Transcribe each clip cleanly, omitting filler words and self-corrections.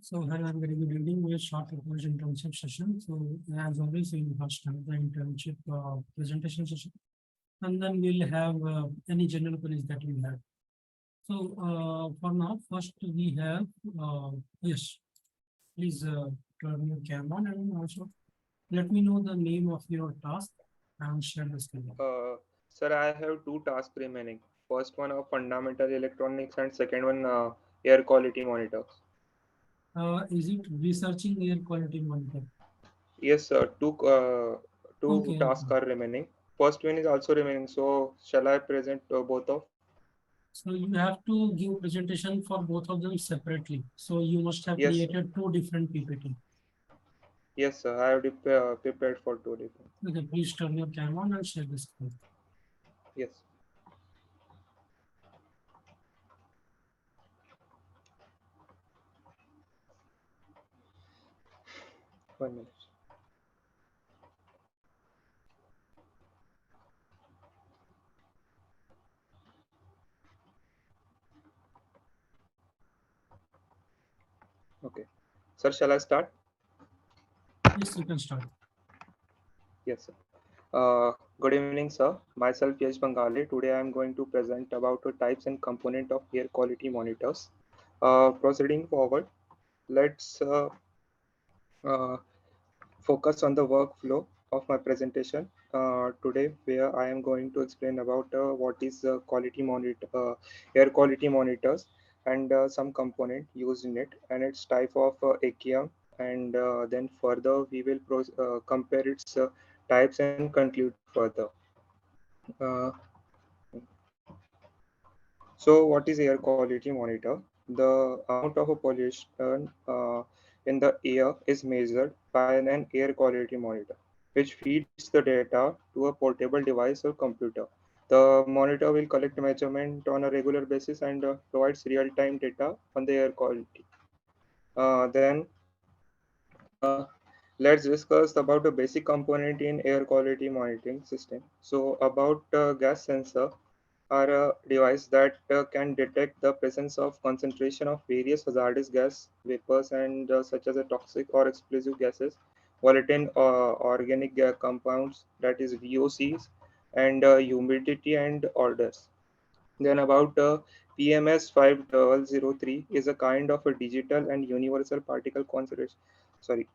So, hello and very good evening. We'll start the first internship session. So, as always, we will first have the internship presentation session, and then we'll have any general queries that we have. So, for now, first we have yes, please turn your camera on and also let me know the name of your task and share the screen. Sir, I have two tasks remaining. First one of fundamental electronics and second one air quality monitors. Is it researching air quality monitor? Yes, sir. Two Okay, okay. tasks are remaining. First one is also remaining. So shall I present both of? So you have to give presentation for both of them separately. So you must have Yes, sir. created two different PPT. Yes, sir. I have prepared for two different. Okay, please turn your camera on and share the screen. Yes. 1 minute. Okay. Sir, shall I start? Yes, you can start. Yes, sir. Good evening, sir. Myself, Yash Bhangale. Today I am going to present about the types and component of air quality monitors. Proceeding forward, let's uh, focus on the workflow of my presentation today, where I am going to explain about what is air quality monitors, and some component used in it, and its type of AQM, and then further we will compare its types and conclude further. Uh, So, what is air quality monitor? The amount of a pollution in the air is measured by an air quality monitor, which feeds the data to a portable device or computer. The monitor will collect measurement on a regular basis and provides real-time data on the air quality. Then let's discuss about the basic component in air quality monitoring system. So about gas sensor are a device that can detect the presence of concentration of various hazardous gas vapors and such as a toxic or explosive gases, volatile organic compounds, that is VOCs, and humidity and odors. Then about PMS 5003 is a kind of a digital and universal particle concentration. Sorry,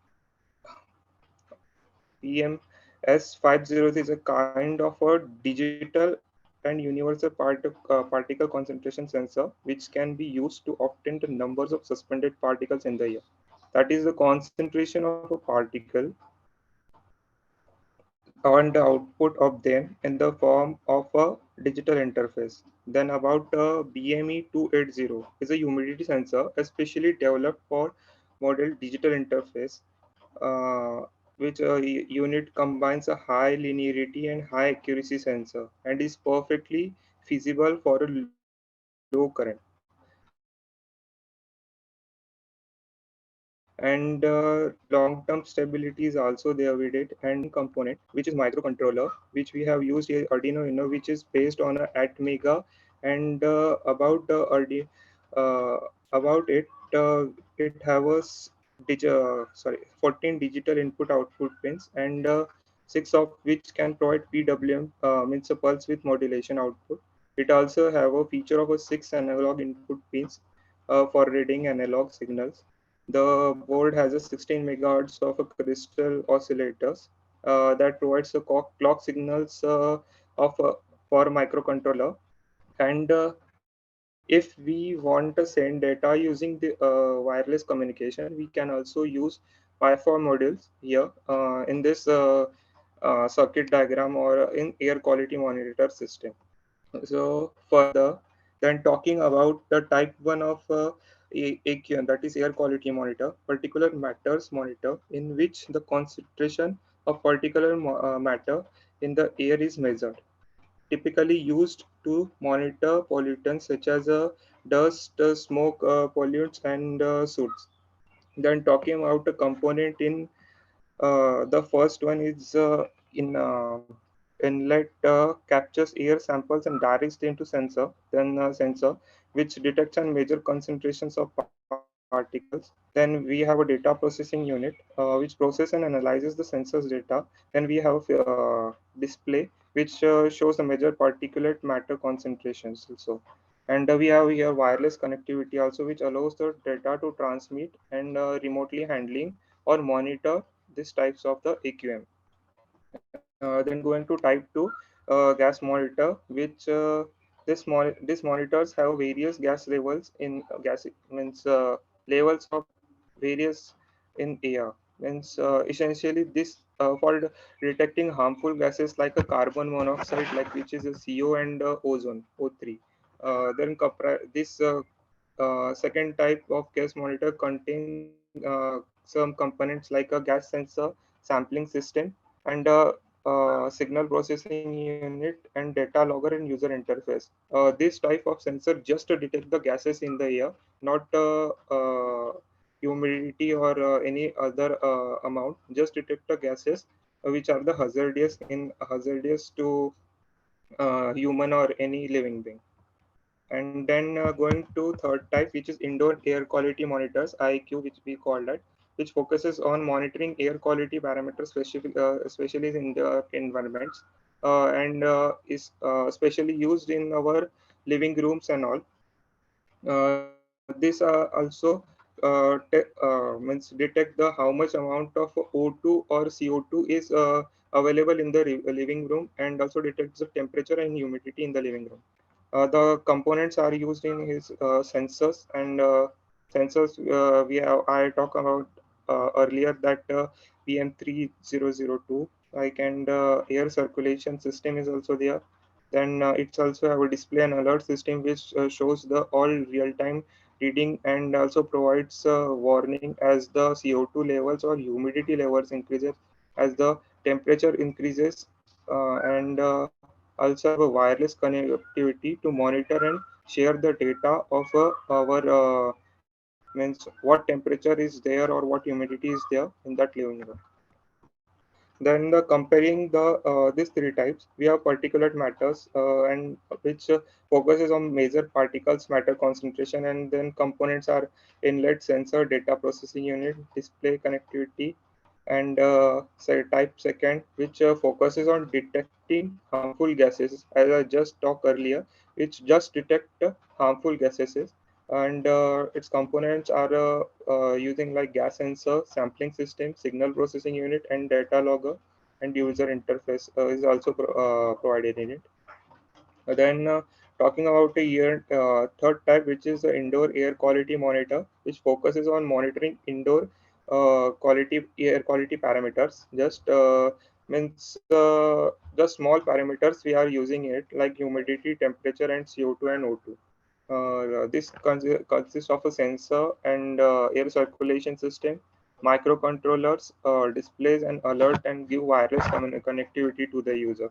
PMS 503 is a kind of a digital and universal particle concentration sensor which can be used to obtain the numbers of suspended particles in the air. That is the concentration of a particle and the output of them in the form of a digital interface. Then about BME 280 is a humidity sensor especially developed for model digital interface, uh, which unit combines a high linearity and high accuracy sensor and is perfectly feasible for a low current. And long-term stability is also there with it. And component, which is microcontroller, which we have used here, Arduino Uno, which is based on a Atmega, and uh, about it, it have a 14 digital input output pins, and six of which can provide PWM, means a pulse with modulation output. It also have a feature of a six analog input pins for reading analog signals. The board has a 16 megahertz of a crystal oscillators that provides the clock signals for microcontroller. And if we want to send data using the wireless communication, we can also use Wi-Fi modules here in this circuit diagram or in air quality monitor system. So further, then talking about the type one of AQM, that is air quality monitor, particular matters monitor, in which the concentration of particular matter in the air is measured, typically used to monitor pollutants such as dust, smoke, pollutants, and soot. Then talking about a component in the first one is in inlet captures air samples and directs them to sensor, then sensor which detects and measure concentrations of particles particles. Then we have a data processing unit which process and analyzes the sensors data. Then we have a display which shows the major particulate matter concentrations also. And we have here wireless connectivity also, which allows the data to transmit and remotely handling or monitor these types of the AQM. Then going to type 2 gas monitor, which these monitors have various gas levels in gas means levels of various in air. Means essentially this for detecting harmful gases like a carbon monoxide, like which is a CO, and ozone O3. This second type of gas monitor contain some components like a gas sensor, sampling system, and signal processing unit, and data logger and user interface. This type of sensor just to detect the gases in the air, not humidity or any other amount. Just detect the gases which are the hazardous to human or any living being. And then going to third type, which is indoor air quality monitors, IQ, which we call that, which focuses on monitoring air quality parameters, especially in the environments, and is especially used in our living rooms and all. This also means detect the how much amount of O2 or CO2 is available in the living room, and also detects the temperature and humidity in the living room. The components are used in his sensors, and sensors we have I talked about earlier, that PM3002, like, and air circulation system is also there. Then it's also have a display and alert system which shows the all real time reading, and also provides warning as the CO2 levels or humidity levels increases, as the temperature increases, and also have a wireless connectivity to monitor and share the data of our means what temperature is there or what humidity is there in that living room. Then the comparing the these three types, we have particulate matters, and which focuses on major particles matter concentration, and then components are inlet sensor, data processing unit, display connectivity, and say type second, which focuses on detecting harmful gases, as I just talked earlier, which just detect harmful gases. And its components are using like gas sensor, sampling system, signal processing unit, and data logger, and user interface is also provided in it. Then talking about the third type, which is the indoor air quality monitor, which focuses on monitoring indoor quality air quality parameters. Means just small parameters we are using it, like humidity, temperature, and CO2 and O2. This consists of a sensor and air circulation system, microcontrollers, displays and alert, and give wireless connectivity to the user.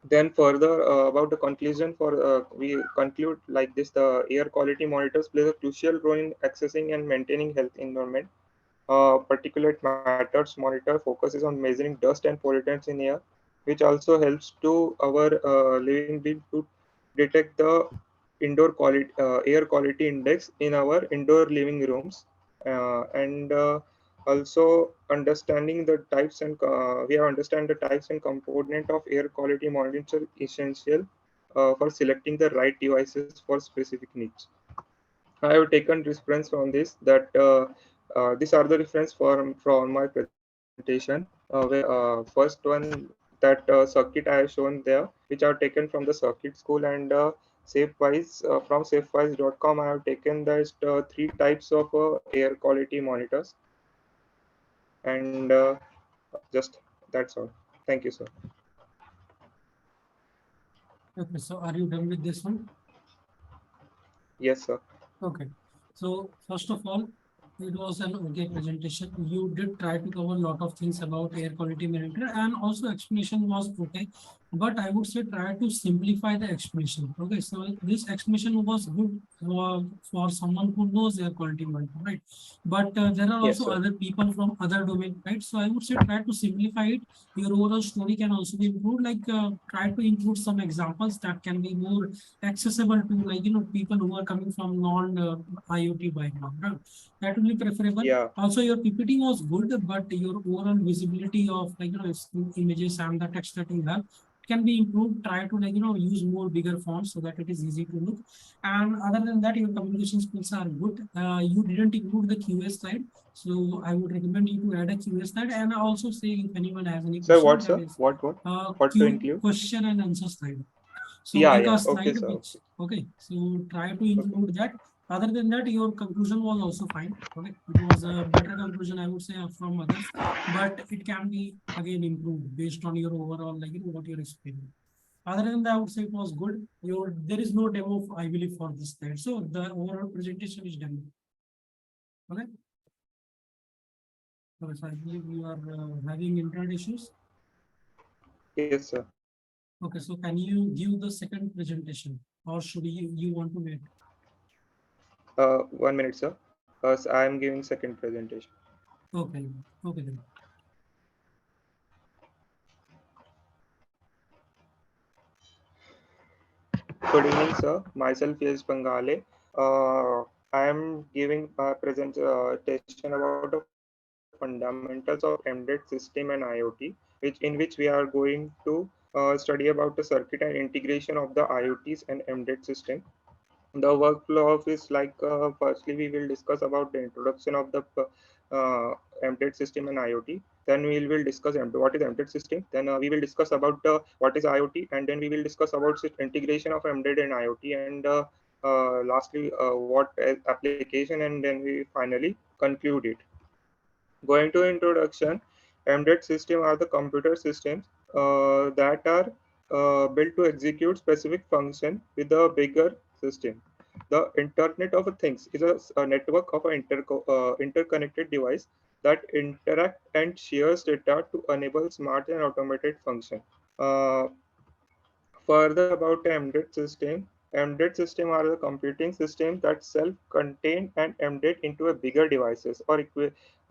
Then further about the conclusion, for we conclude like this: the air quality monitors plays a crucial role in accessing and maintaining health environment. Particulate matters monitor focuses on measuring dust and pollutants in air, which also helps to our living being to detect the indoor quality air quality index in our indoor living rooms, and also understanding the types and we have understand the types and component of air quality monitor essential for selecting the right devices for specific needs. I have taken reference from this, that these are the reference from my presentation, where first one, that circuit I have shown there, which are taken from the circuit school, and SafeWise, from SafeWise.com I have taken that three types of air quality monitors, and just that's all. Thank you, sir. Okay, so are you done with this one? Yes, sir. Okay, so first of all, it was an okay presentation. You did try to cover a lot of things about air quality monitor, and also explanation was okay. but I would say try to simplify the explanation. Okay, so this explanation was good for someone who knows air quality monitor, right? But there are Yes, also sir. other people from other domain, right? So I would say try to simplify it. Your overall story can also be improved. Like try to include some examples that can be more accessible to, like, people who are coming from non IoT background, right? That will be preferable. Yeah. Also, your PPT was good, but your overall visibility of, like, images and the text that you have can be improved. Try to, like, use more bigger fonts so that it is easy to look. And other than that, your communication skills are good. You didn't include the QA slide, so I would recommend you to add a QA slide. And also say if anyone has any Sir, question, what, that sir? is What to include? question and answer slide. So Yeah, make yeah. a Okay, slide sir. which, Okay. okay, so try to Okay. include that. Other than that, your conclusion was also fine. Okay, it was a better conclusion, I would say, from others, but it can be again improved based on your overall, like, what you're explaining. Other than that, I would say it was good. There is no demo, I believe, for this slide. So the overall presentation is done. Okay. So I believe you are having internet issues. Yes, sir. Okay, so can you give the second presentation, or should you want to wait? 1 minute, sir. So I am giving second presentation. Okay, okay then. Good evening, sir. Myself is Bhangale. I am giving a presentation about the fundamentals of embedded system and IoT, in which we are going to study about the circuit and integration of the IoTs and embedded system. The workflow of is like, firstly we will discuss about the introduction of the embedded system and IoT. Then we will discuss what is embedded system. Then we will discuss about what is IoT, and then we will discuss about integration of embedded and IoT, and lastly what application, and then we finally conclude it. Going to introduction, embedded system are the computer systems that are built to execute specific function with a bigger system. The Internet of Things is a network of interconnected device that interact and shares data to enable smart and automated function. Uh, Further about the embedded system are the computing systems that self-contain and embed into a bigger devices or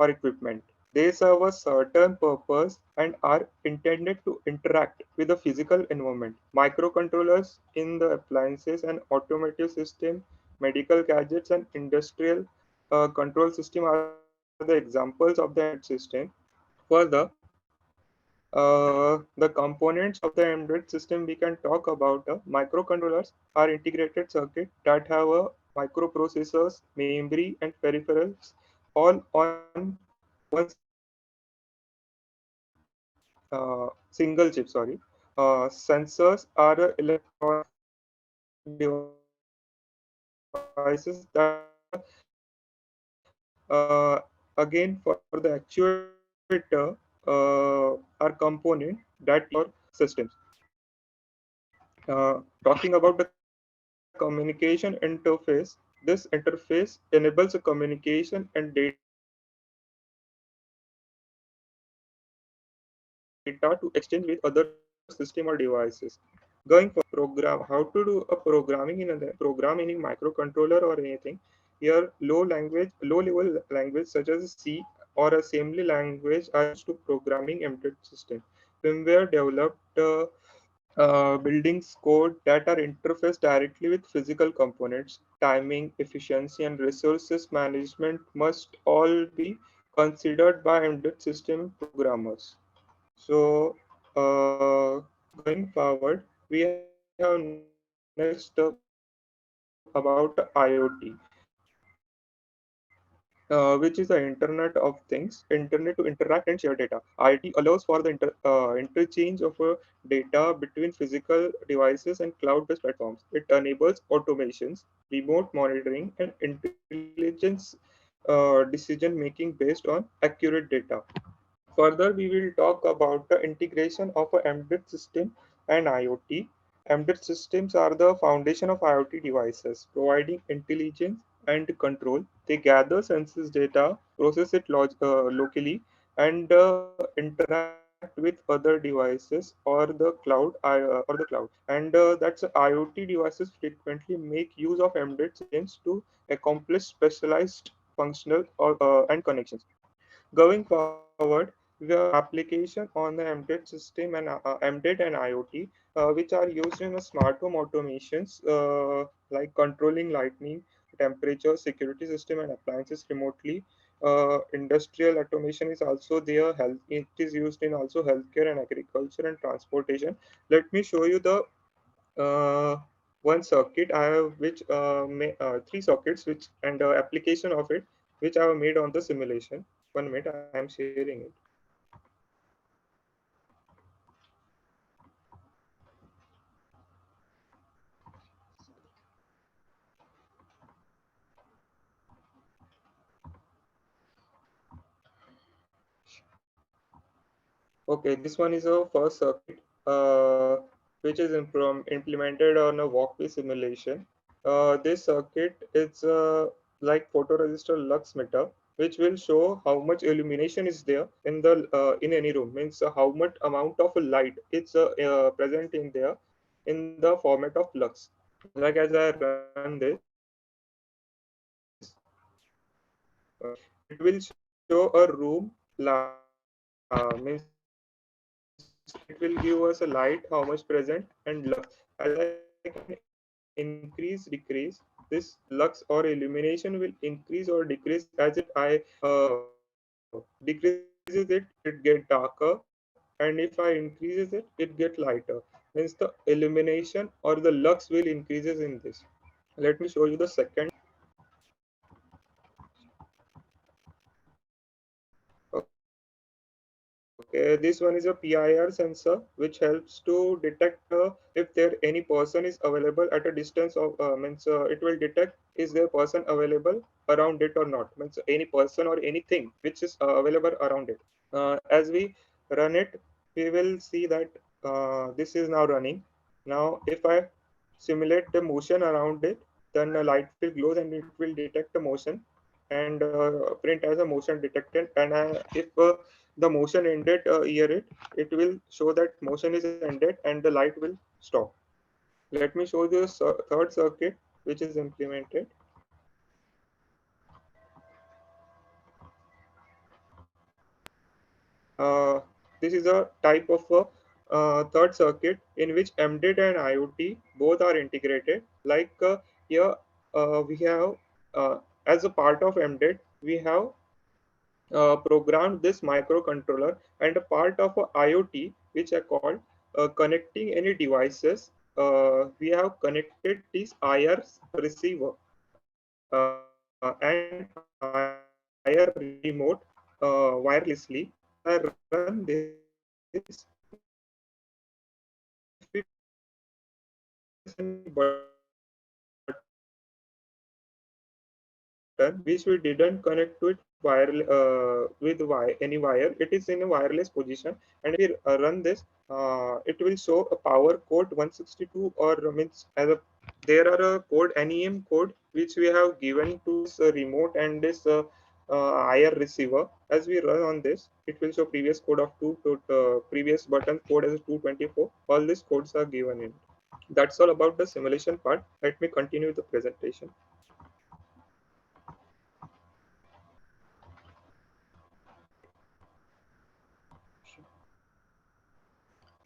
equipment. They serve a certain purpose and are intended to interact with the physical environment. Microcontrollers in the appliances and automotive system, medical gadgets and industrial control system are the examples of the embedded system. Further, the components of the embedded system we can talk about. Microcontrollers are integrated circuits that have microprocessors, memory, and peripherals all on one single chip. Sorry, sensors are electronic devices that again for the actuator are component that your systems. Talking about the communication interface, this interface enables a communication and data to exchange with other system or devices. Going further, programming in a program, how to do a programming in program in microcontroller or anything. Here, low level language such as C or assembly language are used to programming embedded system. Firmware developed buildings code that are interfaced directly with physical components. Timing, efficiency, and resources management must all be considered by embedded system programmers. So, going forward, we have next about IoT, which is the Internet of Things, Internet to interact and share data. IoT allows for the interchange of data between physical devices and cloud-based platforms. It enables automations, remote monitoring, and intelligence decision making based on accurate data. Further, we will talk about the integration of a embedded system and IoT. Embedded systems are the foundation of IoT devices, providing intelligence and control. They gather census data, process it locally, and interact with with other devices or the cloud. And that's IoT devices frequently make use of embedded systems to accomplish specialized functional and connections. Going forward, we have application on the embedded system and embedded and IoT, which are used in a smart home automations, like controlling lighting, temperature, security system, and appliances remotely. Industrial automation is also there. Health it is used in also healthcare and agriculture and transportation. Let me show you the uh, one circuit I have, which three sockets, which and application of it, which I have made on the simulation. 1 minute, I am sharing it. Okay, this one is a first circuit, which is implemented on a walkway simulation. This circuit is like photoresistor lux meter, which will show how much illumination is there in any room. Means how much amount of light it's present in there in the format of lux. Like as I run this, it will show a room. Means it will give us a light, how much present, and lux. As I can increase, decrease, this lux or illumination will increase or decrease as it I decreases it, it get darker, and if I increases it, it get lighter. Means the illumination or the lux will increases in this. Let me show you the second. Okay, this one is a PIR sensor which helps to detect if there any person is available at a distance of means it will detect is there person available around it or not. Means any person or anything which is available around it. As we run it, we will see that this is now running. Now, if I simulate the motion around it, then the light will glow and it will detect the motion and print as a motion detected. And if the motion ended here, it will show that motion is ended and the light will stop. Let me show this third circuit which is implemented. Uh, this is a type of a third circuit in which embedded and IoT both are integrated. Like here we have as a part of embedded, we have programmed this microcontroller, and a part of a IoT, which are called connecting any devices. We have connected this IR receiver and IR remote wirelessly. As I run this, if we press any button, which we didn't connect to it with any wire, it is in a wireless position. And if we run this, it will show a power code 162, or means as a there are a code NEM code which we have given to this remote and this IR receiver. As we run on this, it will show previous code of two to previous button code as 224. All these codes are given in. That's all about the simulation part. Let me continue the presentation.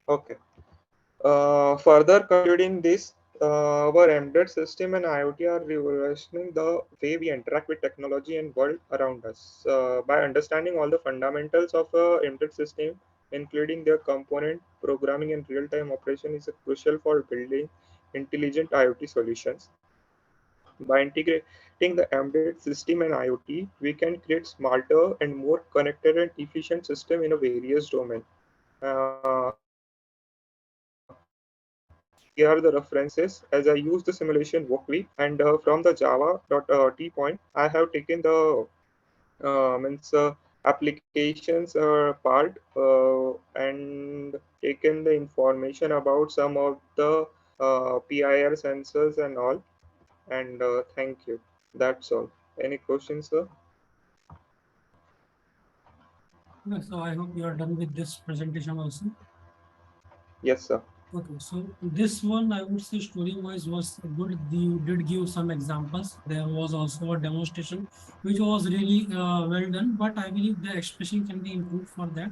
Okay. Further concluding this, our embedded system and IoT are revolutionizing the way we interact with technology and world around us. By understanding all the fundamentals of embedded system, including their component, programming, and real-time operation, is crucial for building intelligent IoT solutions. By integrating the embedded system and IoT, we can create smarter and more connected and efficient system in a various domains. Here are the references as I use the simulation walkway, and from the Java.t point, I have taken the applications part and taken the information about some of the PIR sensors and all. And thank you. That's all. Any questions, sir? Okay, so I hope you are done with this presentation also. Yes, sir. Okay, so this one I would say story-wise was good. You did give some examples. There was also a demonstration which was really well done, but I believe the expression can be improved for that.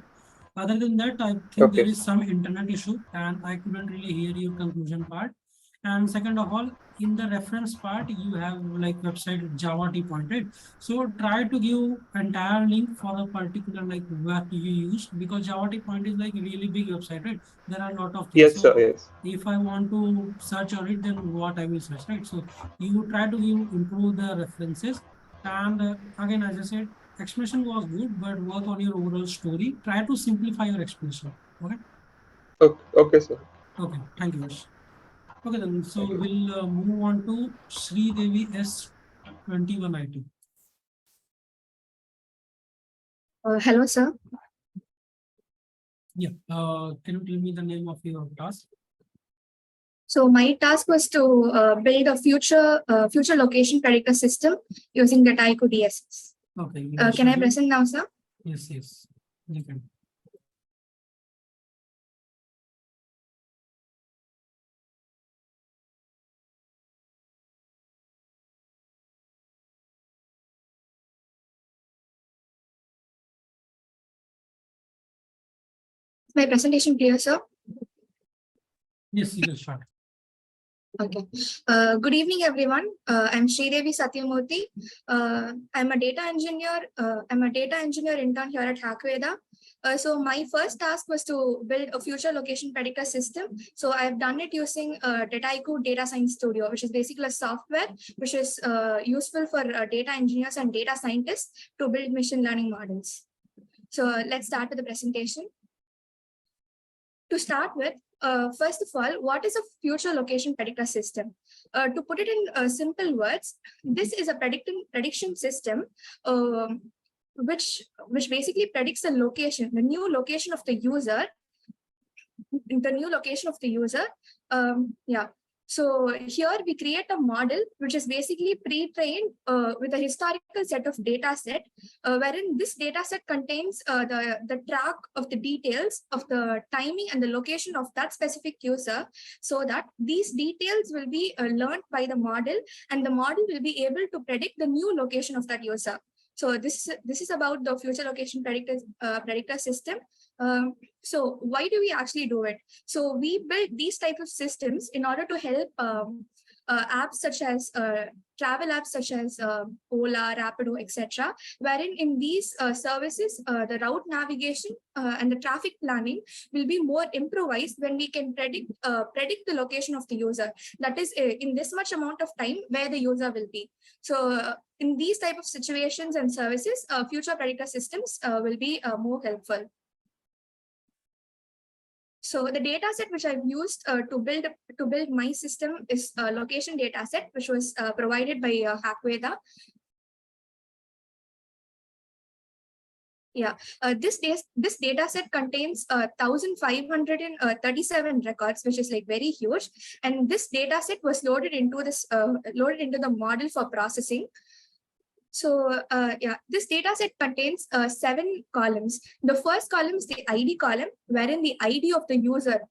Other than that, I think there Okay. is some internet issue and I couldn't really hear your conclusion part. And second of all, in the reference part, you have like website Java T point, right? So try to give entire link for a particular like web you use, because Java T point is like a really big website, right? There are a lot of things. Yes, sir. So Yes. if I want to search on it, then what I will search, right? So you try to improve the references. And again, as I said, explanation was good, but work on your overall story. Try to simplify your explanation. Okay. Okay, okay, sir. Okay. Thank you, Yash. Okay, then. So Thank you. we'll move on to Sridevi S21 IT. Hello, sir. Yeah. Can you tell me the name of your task? So my task was to build a future location predictor system using the Tyco DSS. Okay. Can I present now, sir? Yes, yes. You can. My presentation clear, sir? Yes, you can start. Okay. Good evening, everyone. I'm Sridevi Satyamurthy. I'm a data engineer. I'm a data engineer intern here at Khateja. So my first task was to build a future location predictor system. So I've done it using Dataiku Data Science Studio, which is basically a software which is useful for data engineers and data scientists to build machine learning models. So let's start with the presentation. To start with, first of all, what is a future location predictor system? To put it in simple words, this is a prediction system which basically predicts the location, the new location of the user. Yeah. So here we create a model which is basically pre-trained with a historical set of data set, wherein this data set contains the track of the details of the timing and the location of that specific user, so that these details will be learned by the model, and the model will be able to predict the new location of that user. So this is about the future location predictor system. So why do we actually do it? So we build these type of systems in order to help apps such as travel apps such as Ola, Rapido, etc. Wherein in these services, the route navigation and the traffic planning will be more improvised when we can predict the location of the user. That is in this much amount of time where the user will be. So in these type of situations and services, future predictor systems will be more helpful. So the data set which I've used to build my system is a location data set, which was provided by Khateja. Yeah, this data set contains 1,537 records, which is like very huge. And this data set was loaded into the model for processing. So yeah, this data set contains 7 columns. The first column is the ID column, wherein the ID of the user,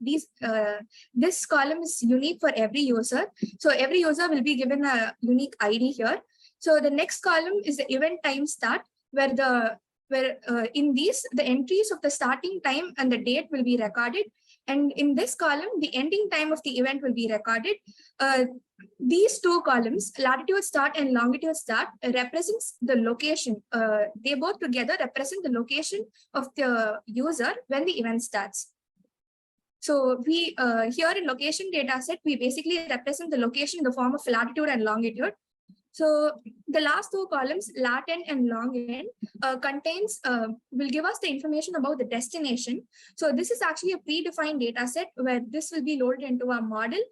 this column is unique for every user. So every user will be given a unique ID here. So the next column is the event time start, where in these, the entries of the starting time and the date will be recorded. And in this column, the ending time of the event will be recorded. These 2 columns, latitude start and longitude start, represents the location. They both together represent the location of the user when the event starts. So we here in location dataset, we basically represent the location in the form of latitude and longitude. So the last 2 columns, lat end and long end, will give us the information about the destination. So this is actually a predefined data set where this will be loaded into our model.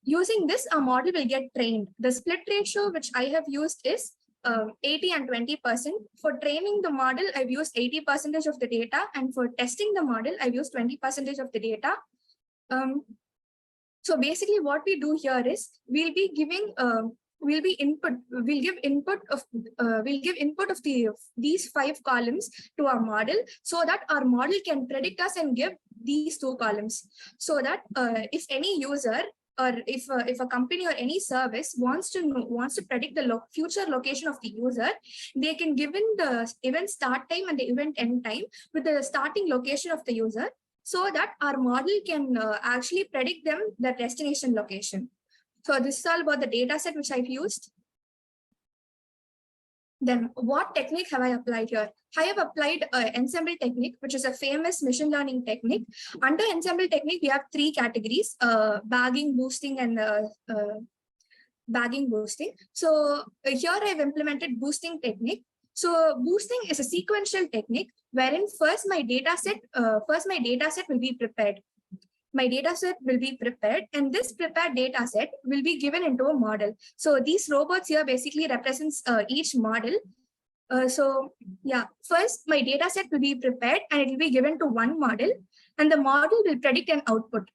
Using this, our model will get trained. The split ratio which I have used is 80 and 20%. For training the model, I've used 80% of the data, and for testing the model, I've used 20% of the data. So basically what we do here is we'll be we'll give input of these 5 columns to our model, so that our model can predict us and give these 2 columns, so that if any user or if a company or any service wants to predict the future location of the user, they can give in the event start time and the event end time with the starting location of the user, so that our model can actually predict them the destination location. So this is all about the data set which I've used. Then what technique have I applied here? I have applied ensemble technique, which is a famous machine learning technique. Under ensemble technique, we have 3 categories: bagging, boosting, and bagging, boosting. So here I've implemented boosting technique. So boosting is a sequential technique wherein first my data set will be prepared. My data set will be prepared, and this prepared data set will be given into a model. So these robots here basically represents each model. So yeah, first my data set will be prepared and it will be given to one model, and the model will predict an output.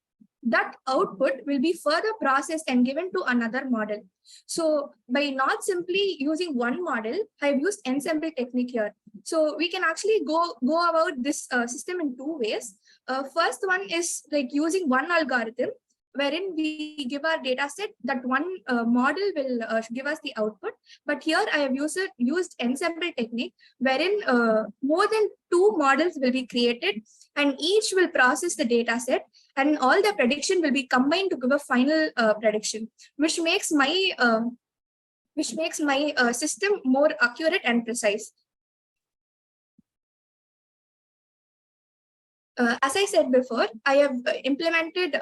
That output will be further processed and given to another model. So by not simply using one model, I've used ensemble technique here. So we can actually go about this system in 2 ways. First one is like using one algorithm, wherein we give our data set, that one model will give us the output. But here I have used ensemble technique, wherein more than 2 models will be created, and each will process the data set, and all the prediction will be combined to give a final prediction, which makes my system more accurate and precise. As I said before, I have implemented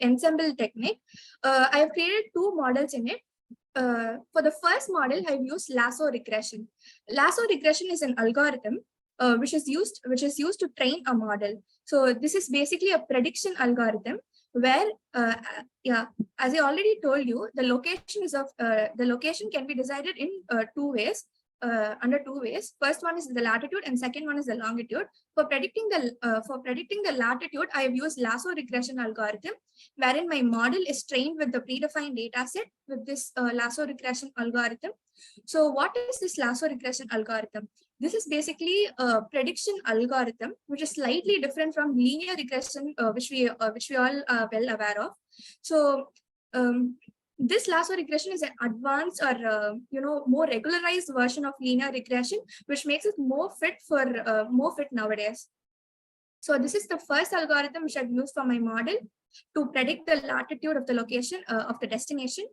ensemble technique. I have created 2 models in it. For the first model, I've used lasso regression. Lasso regression is an algorithm which is used to train a model. So this is basically a prediction algorithm where, as I already told you, the location can be decided in 2 ways. Under 2 ways. First one is the latitude, and second one is the longitude. For predicting the latitude, I have used lasso regression algorithm, wherein my model is trained with the predefined data set with this lasso regression algorithm. So what is this lasso regression algorithm? This is basically a prediction algorithm, which is slightly different from linear regression, which we all are well aware of. So this lasso regression is an advanced or more regularized version of linear regression, which makes it more fit nowadays. So this is the first algorithm which I've used for my model to predict the latitude of the location of the destination.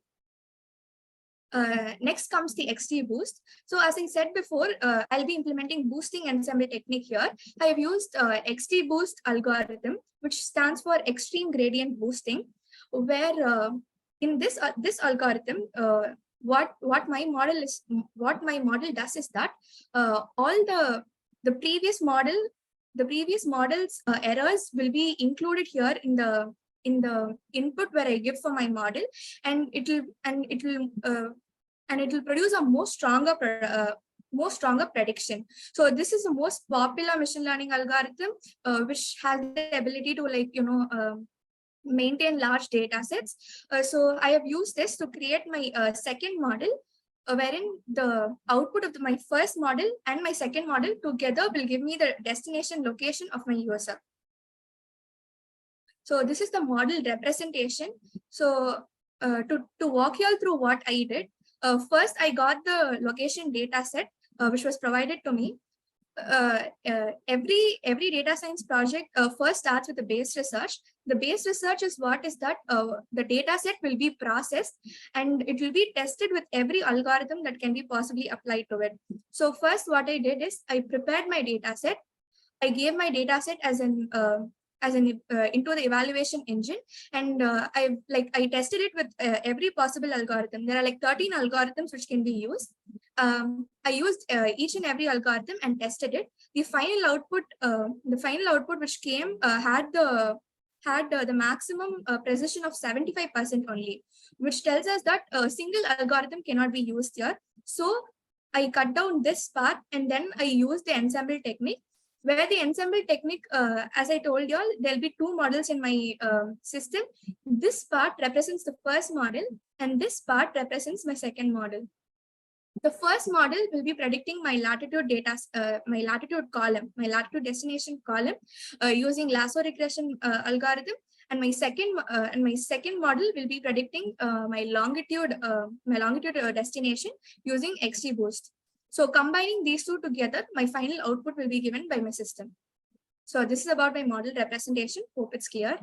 Next comes the XT boost. So as I said before, I'll be implementing boosting ensemble technique here. I have used XT boost algorithm, which stands for extreme gradient boosting, where in this algorithm, what my model does is that all the previous model's errors will be included here in the input where I give for my model, and it will produce a more stronger prediction. So this is the most popular machine learning algorithm, which has the ability to maintain large data sets. So I have used this to create my second model, wherein the output of my first model and my second model together will give me the destination location of my user. So this is the model representation. So to walk you all through what I did, first I got the location data set, which was provided to me. Every data science project first starts with the base research. The base research is that the data set will be processed and it will be tested with every algorithm that can be possibly applied to it. So first what I did is I prepared my data set. I gave my data set as into the evaluation engine, and I tested it with every possible algorithm. There are like 13 algorithms which can be used. I used each and every algorithm and tested it. The final output which came had the maximum precision of 75% only, which tells us that a single algorithm cannot be used here. So I cut down this part and then I used the ensemble technique. Where the ensemble technique, as I told you all, there'll be two models in my system. This part represents the first model, and this part represents my second model. The first model will be predicting my latitude data, my latitude column, my latitude destination column using lasso regression algorithm. And my second model will be predicting my longitude destination using XGBoost. So combining these two together, my final output will be given by my system. So this is about my model representation. Hope it's clear.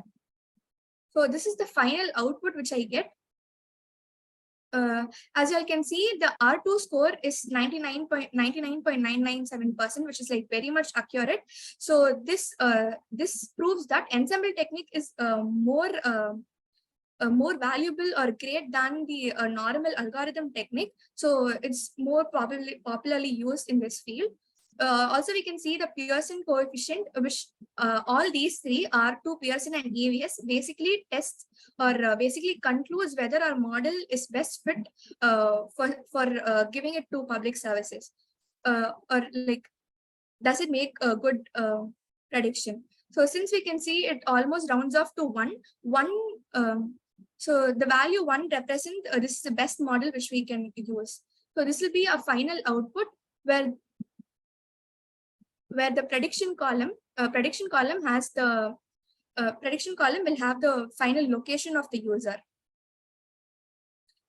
So this is the final output which I get. As you all can see, the R2 score is 99.997%, which is like very much accurate. So this proves that ensemble technique is more valuable or great than the normal algorithm technique. So it's more popularly used in this field. Also, we can see the Pearson coefficient, which all these three, R2, Pearson, and EVS, basically tests or basically concludes whether our model is best fit for giving it to public services, or like, does it make a good prediction? So since we can see it almost rounds off to one, so the value 1 represents this is the best model which we can use. So this will be a final output where the prediction column has the prediction column will have the final location of the user.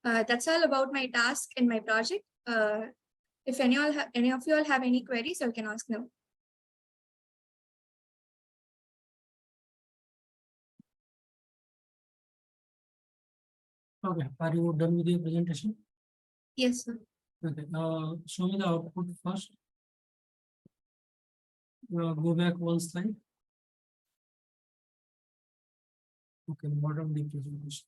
That's all about my task in my project. If any of you all have any queries, you can ask them. Okay, are you done with your presentation? Yes, sir. Okay, show me the output first. Go back one slide. Okay, bottom the presentation.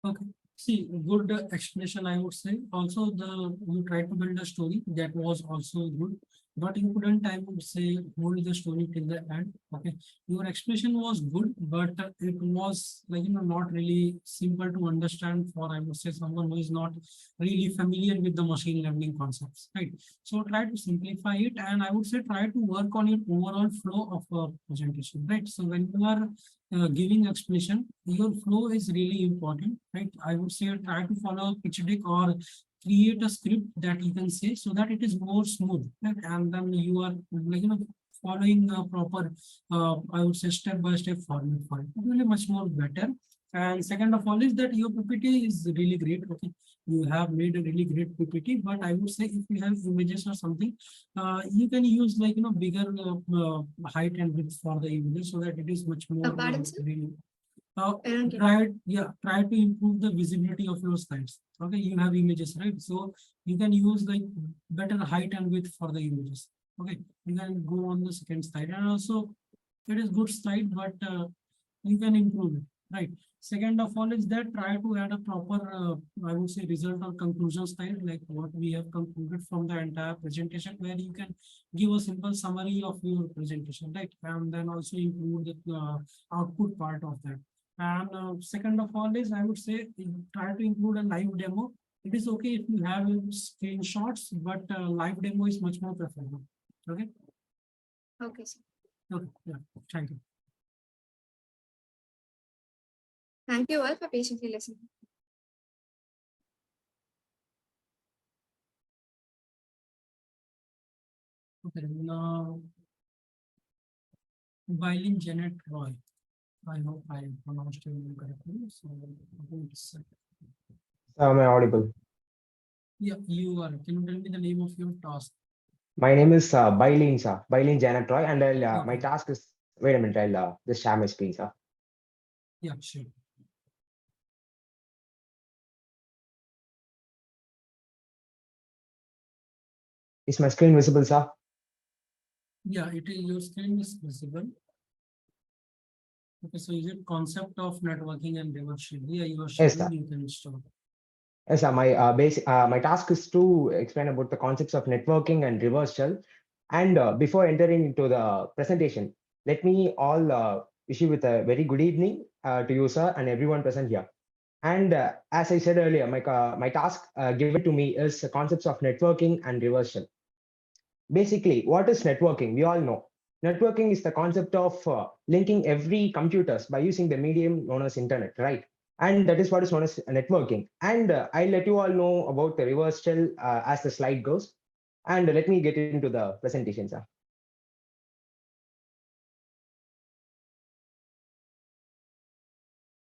Okay, see, good explanation, I would say. Also, you tried to build a story that was also good, but you couldn't, I would say, hold the story till the end. Okay, your explanation was good, but it was like, not really simple to understand for, I would say, someone who is not really familiar with the machine learning concepts, right? So try to simplify it, and I would say try to work on your overall flow of a presentation, right? So when you are giving explanation, your flow is really important, right? I would say try to follow a pitch deck or create a script that you can say so that it is more smooth, right? And then you are like, following a proper, I would say, step-by-step format for it. Really much more better. And second of all is that your PPT is really great. Okay, you have made a really great PPT, but I would say if you have images or something, you can use like, bigger height and width for the images so that it is much more Pardon, sir? really. Try to improve the visibility of your slides. Okay, you have images, right? So you can use like better height and width for the images. Okay, you can go on the second slide, and also it is good slide, but you can improve it, right? Second of all is that try to add a proper, I would say, result or conclusion style, like what we have concluded from the entire presentation, where you can give a simple summary of your presentation, right? And then also include the output part of that. And second of all is, I would say, try to include a live demo. It is okay if you have screenshots, but live demo is much more preferable. Okay. Okay, sir. Okay. Yeah. Thank you. Thank you all for patiently listening. Okay. Now, Byleen Janet Roy. I hope I pronounced your name correctly. So, Am I audible? yeah, you are. Can you tell me the name of your task? My name is Byleen, sir. Byleen Janet Roy, and I'll, my Okay. task is, wait a minute, I'll just share my screen, sir. Yeah, sure. Is my screen visible, sir? Yeah, it is, your screen is visible. Okay, so is it concept of networking and reverse shell? Yeah, you are Yes, sharing, sir. you can start. Yes, sir. My task is to explain about the concepts of networking and reverse shell. And before entering into the presentation, let me all wish you with a very good evening to you, sir, and everyone present here. And as I said earlier, my task given to me is the concepts of networking and reverse shell. Basically, what is networking? We all know. Networking is the concept of linking every computers by using the medium known as internet, right? And that is what is known as networking. And I'll let you all know about the reverse shell as the slide goes. And let me get into the presentation, sir.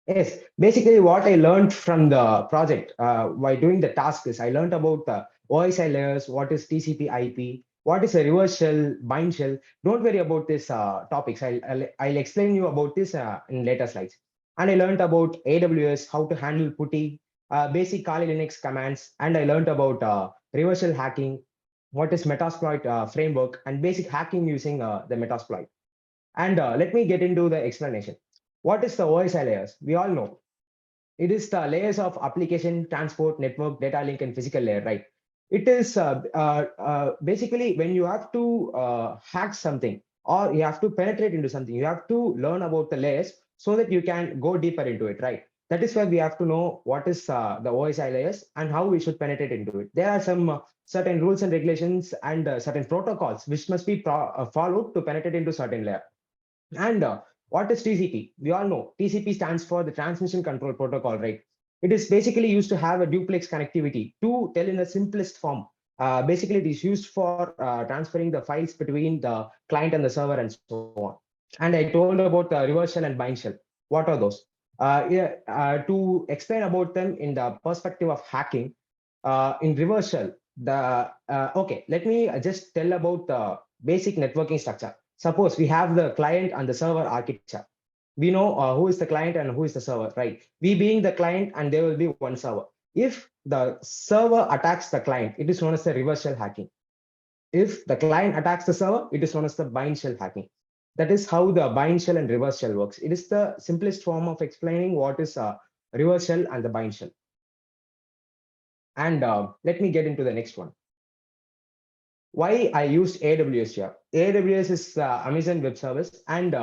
Yes, basically what I learned from the project while doing the task is I learned about the OSI layers, what is TCP IP, what is a reverse shell, bind shell. Don't worry about this topics. I'll explain you about this in later slides. And I learned about AWS, how to handle PuTTY, basic Kali Linux commands, and I learned about reverse shell hacking, what is Metasploit framework, and basic hacking using the Metasploit. And let me get into the explanation. What is the OSI layers? We all know it is the layers of application, transport, network, data link, and physical layer, right? It is basically when you have to hack something or you have to penetrate into something, you have to learn about the layers so that you can go deeper into it, right? That is why we have to know what is the OSI layers and how we should penetrate into it. There are some certain rules and regulations and certain protocols which must be followed to penetrate into certain layer. And what is TCP? We all know TCP stands for the Transmission Control Protocol, right? It is basically used to have a duplex connectivity to tell in the simplest form. Basically, it is used for transferring the files between the client and the server and so on. And I told about the reverse shell and bind shell. What are those? To explain about them in the perspective of hacking, in reverse shell, let me just tell about the basic networking structure. Suppose we have the client and the server architecture. We know who is the client and who is the server, right? We being the client and there will be one server. If the server attacks the client, it is known as the reverse shell hacking. If the client attacks the server, it is known as the bind shell hacking. That is how the bind shell and reverse shell works. It is the simplest form of explaining what is a reverse shell and the bind shell. And let me get into the next one. Why I used AWS here. AWS is Amazon Web Service, and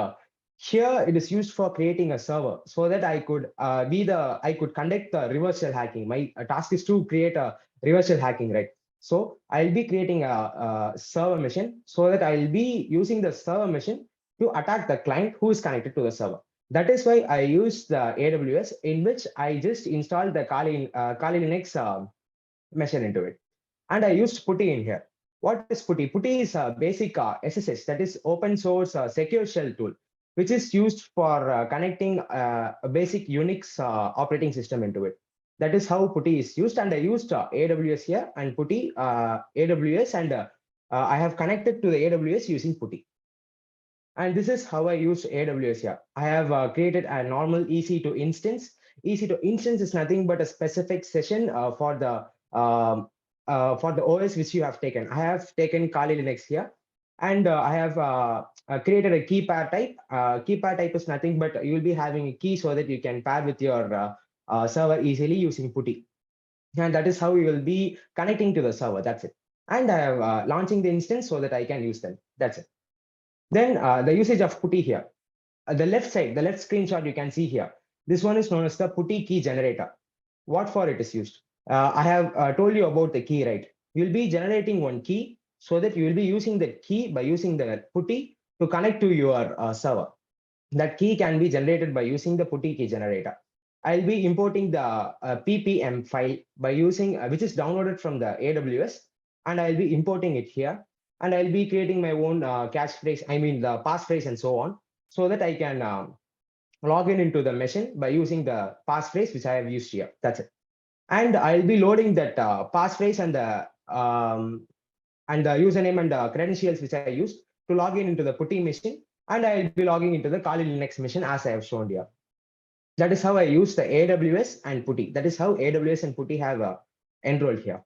here it is used for creating a server so that I could I could conduct the reverse shell hacking. My task is to create a reverse shell hacking, right? So I'll be creating a server machine so that I'll be using the server machine to attack the client who is connected to the server. That is why I used the AWS, in which I just installed the Kali Linux machine into it. And I used PuTTY in here. What is PuTTY? PuTTY is a basic SSH, that is open source secure shell tool, which is used for connecting a basic Unix operating system into it. That is how PuTTY is used. And I used AWS here and PuTTY AWS, and I have connected to the AWS using PuTTY. And this is how I use AWS here. I have created a normal EC2 instance. EC2 instance is nothing but a specific session for the OS which you have taken. I have taken Kali Linux here, and I have created a key pair type. Key pair type is nothing but you will be having a key so that you can pair with your server easily using PuTTY. And that is how you will be connecting to the server. That's it. And I have launching the instance so that I can use them. That's it. Then the usage of PuTTY here. The left side, the left screenshot you can see here. This one is known as the PuTTY key generator. What for it is used? I have told you about the key, right? You'll be generating one key so that you will be using the key by using the PuTTY to connect to your server. That key can be generated by using the PuTTY key generator. I'll be importing the ppm file by using which is downloaded from the AWS, and I'll be importing it here. And I'll be creating my own catchphrase, I mean the passphrase and so on, so that I can log into the machine by using the passphrase which I have used here. That's it. And I'll be loading that passphrase and the username and the credentials which I used to log into the PuTTY machine, and I'll be logging into the Kali Linux machine as I have shown here. That is how I use the AWS and PuTTY. That is how AWS and PuTTY have enrolled here.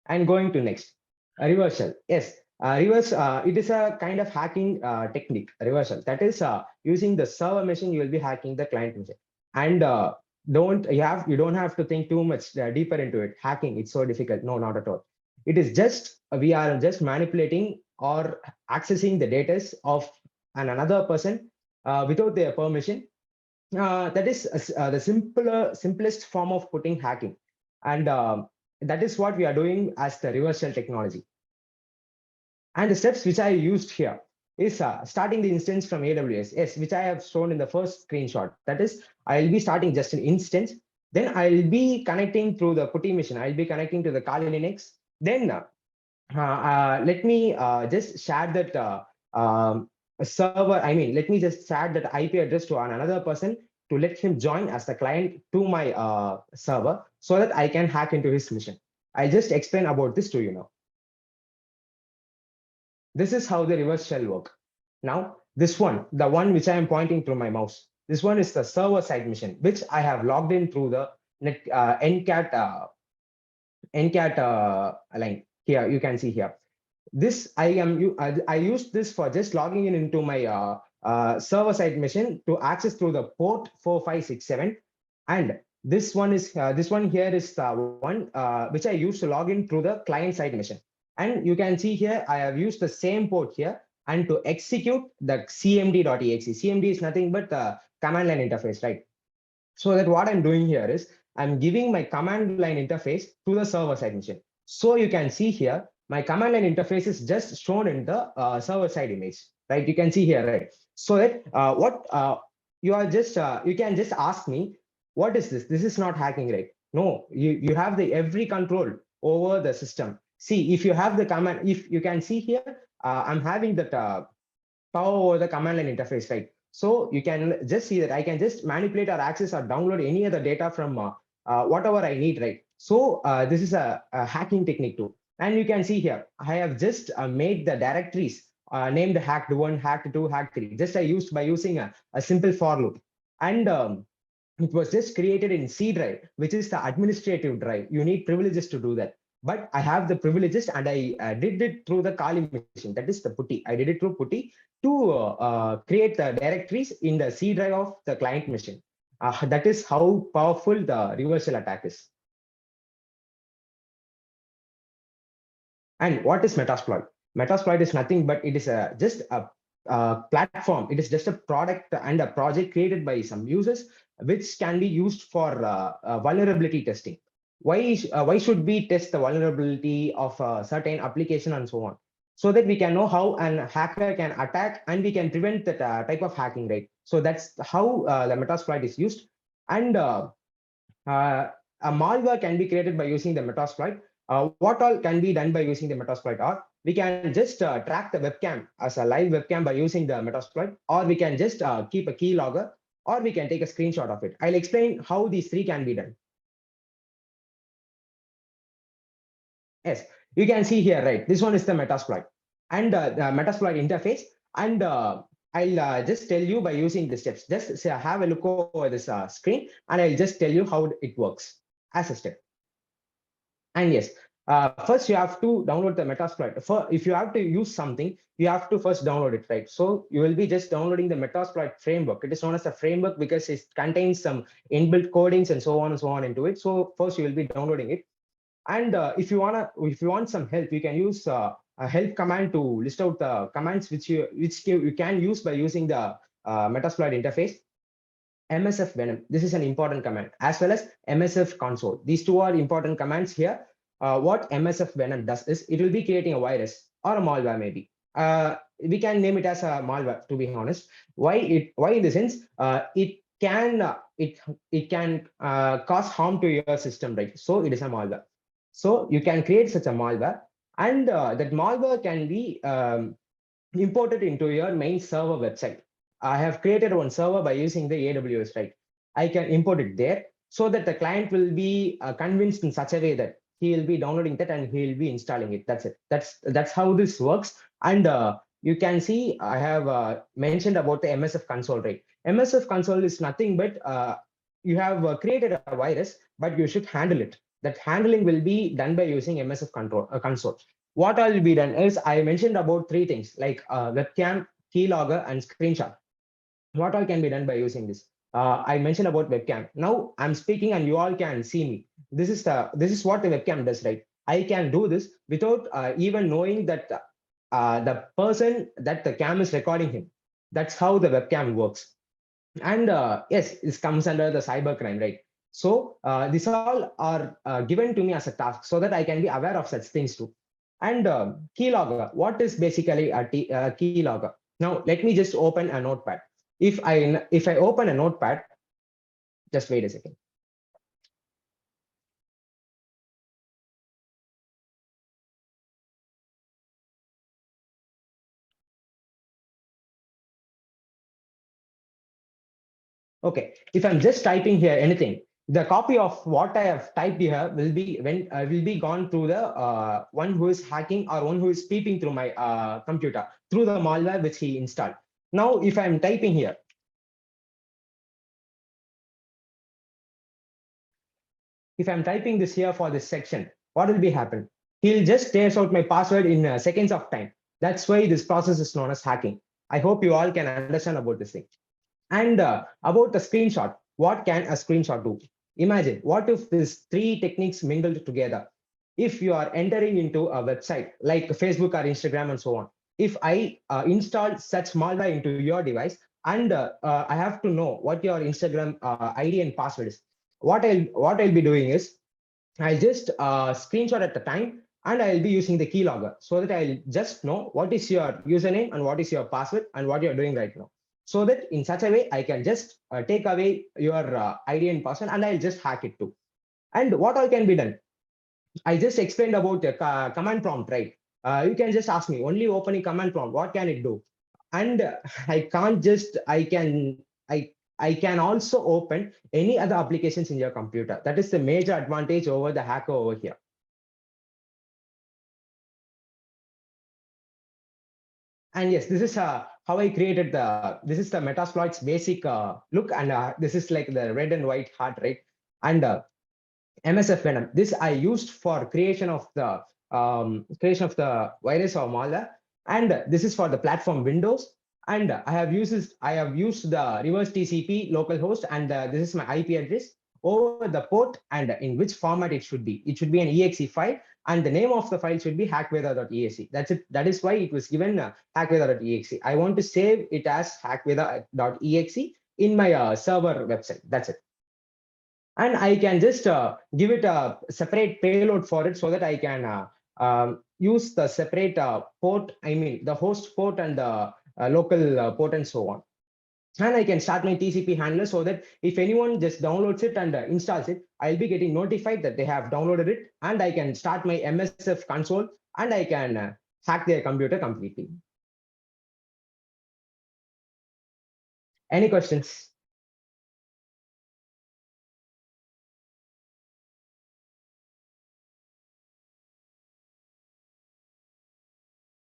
And going to next, reverse shell. Yes, reverse. It is a kind of hacking technique. Reverse shell. That is using the server machine. You will be hacking the client machine. And you don't have to think too much deeper into it. Hacking, it's so difficult. No, not at all. It is just we are just manipulating or accessing the data of another person without their permission. That is the simplest form of putting hacking. And that is what we are doing as the reverse shell technology. And the steps which I used here is starting the instance from AWS, yes, which I have shown in the first screenshot. That is, I'll be starting just an instance. Then I'll be connecting through the putty machine. I'll be connecting to the Kali Linux. Then let me just share that server. I mean, let me just share that IP address to another person to let him join as the client to my server so that I can hack into his machine. I just explain about this to you now. This is how the reverse shell work. Now, this one, the one which I am pointing through my mouse, this one is the server side mission, which I have logged in through the NCAT line. Here, you can see here. This I used this for just logging in into my server side machine to access through the port 4567. And this one is this one here is the one which I used to log in through the client side machine. And you can see here, I have used the same port here and to execute the cmd.exe. CMD is nothing but the command line interface, right? So that what I'm doing here is I'm giving my command line interface to the server side machine. So you can see here, my command line interface is just shown in the server side image, right? You can see here, right? So that you are just, you can just ask me, what is this? This is not hacking, right? No, you have the every control over the system. See, if you have the command, if you can see here, I'm having that power over the command line interface, right? So you can just see that I can just manipulate or access or download any other data from whatever I need, right? So this is a hacking technique too. And you can see here, I have just made the directories named hacked 1, hacked 2, hacked 3. Just I used by using a simple for loop. And it was just created in C drive, which is the administrative drive. You need privileges to do that. But I have the privileges and I did it through the Kali machine. That is the putty. I did it through putty to create the directories in the C drive of the client machine. That is how powerful the reverse shell attack is. And what is Metasploit? Metasploit is nothing but it is just a platform. It is just a product and a project created by some users, which can be used for vulnerability testing. Why should we test the vulnerability of a certain application and so on? So that we can know how an hacker can attack and we can prevent that type of hacking, right? So that's how the Metasploit is used. And a malware can be created by using the Metasploit. What all can be done by using the Metasploit? Or we can just track the webcam as a live webcam by using the Metasploit, or we can just keep a keylogger, or we can take a screenshot of it. I'll explain how these three can be done. Yes, you can see here, right? This one is the Metasploit and the Metasploit interface. And I'll just tell you by using the steps. Just say, have a look over this screen, and I'll just tell you how it works as a step. And yes, first you have to download the Metasploit. If you have to use something, you have to first download it, right? So you will be just downloading the Metasploit framework. It is known as a framework because it contains some inbuilt codings and so on into it. So first you will be downloading it. And if you want some help, you can use a help command to list out the commands which you can use by using the Metasploit interface. MSF Venom, this is an important command, as well as MSF console. These two are important commands here. What MSF Venom does is it will be creating a virus or a malware maybe. We can name it as a malware, to be honest. Why in the sense it can cause harm to your system, right? So it is a malware. So you can create such a malware, and that malware can be imported into your main server website. I have created one server by using the AWS, right? I can import it there so that the client will be convinced in such a way that he will be downloading that and he will be installing it. That's it. That's how this works. And you can see I have mentioned about the MSF console, right? MSF console is nothing but you have created a virus, but you should handle it. That handling will be done by using MSF console. What all will be done is I mentioned about three things like webcam, keylogger, and screenshot. What all can be done by using this? I mentioned about webcam. Now I'm speaking and you all can see me. This is what the webcam does, right? I can do this without even knowing that the person that the cam is recording him. That's how the webcam works. And yes, this comes under the cybercrime, right? So these all are given to me as a task so that I can be aware of such things too. And keylogger, what is basically a keylogger? Now let me just open a notepad. If I open a notepad, just wait a second. Okay, if I'm just typing here anything, the copy of what I have typed here will be gone to the one who is hacking or one who is peeping through my computer through the malware which he installed. Now, if I'm typing here, if I'm typing this here for this section, what will be happen? He'll just trace out my password in seconds of time. That's why this process is known as hacking. I hope you all can understand about this thing. And about the screenshot, what can a screenshot do? Imagine, what if these three techniques mingled together? If you are entering into a website like Facebook or Instagram and so on, if I install such malware into your device and I have to know what your Instagram ID and password is, what I'll be doing is I'll just screenshot at the time and I'll be using the keylogger so that I'll just know what is your username and what is your password and what you're doing right now. So that in such a way, I can just take away your ID and password and I'll just hack it too. And what all can be done? I just explained about the command prompt, right? You can just ask me, only opening command prompt, what can it do? And I can't just, I can also open any other applications in your computer. That is the major advantage over the hacker over here. And yes, this is how I created this is the Metasploit's basic look. And this is like the red and white heart, right? And MSF Venom. This I used for creation of the virus or malware, and this is for the platform Windows. And I have used the reverse TCP localhost, and this is my IP address over the port and in which format it should be. It should be an exe file, and the name of the file should be hackweather.exe. That's it. That is why it was given hackweather.exe. I want to save it as hackweather.exe in my server website. That's it. And I can just give it a separate payload for it so that I can use the separate port, I mean the host port and the local port and so on. And I can start my TCP handler so that if anyone just downloads it and installs it, I'll be getting notified that they have downloaded it, and I can start my MSF console and I can hack their computer completely. Any questions?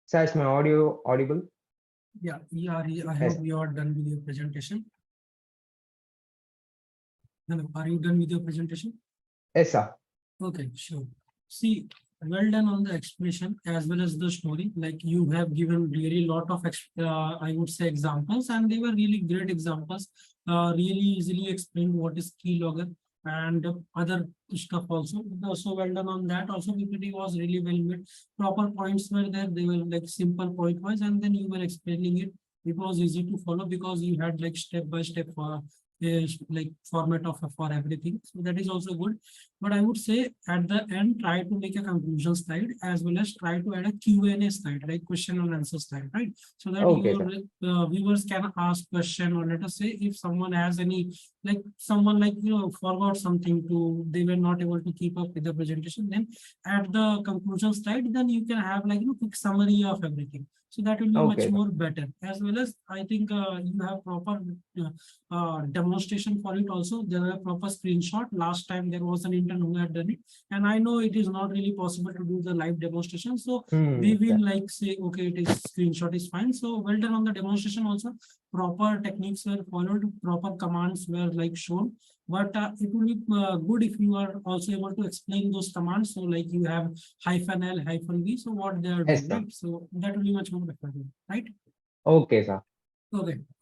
Sir, is my audio audible? Yeah, I Yes. hope you are done with your presentation. Hello, are you done with your presentation? Yes, sir. Okay, sure. See, well done on the explanation as well as the story. Like you have given really lot of, I would say, examples, and they were really great examples. Really easily explained what is keylogger and other stuff also. So well done on that. Also, PPT was really well made. Proper points were there. They were like simple point wise, and then you were explaining it. It was easy to follow because you had like step by step like format of for everything. So that is also good. But I would say at the end, try to make a conclusion slide as well as try to add a Q&A slide, like question and answer slide, right? So that Okay, your viewers can ask question, or let us say if someone has any, like someone like, forgot something to, they were not able to keep up with the presentation, then at the conclusion slide, then you can have like, quick summary of everything. So that will be much Okay. more better. As well as I think you have proper demonstration for it also. There are proper screenshot. Last time there was an intern who had done it, and I know it is not really possible to do the live demonstration. So we will like say, okay, it is screenshot is fine. So well done on the demonstration also. Proper techniques were followed, proper commands were like shown. But it will be good if you are also able to explain those commands. So like you have -L, -V. So what they are Yes, doing, sir. right? So that will be much more better, right? Okay, sir.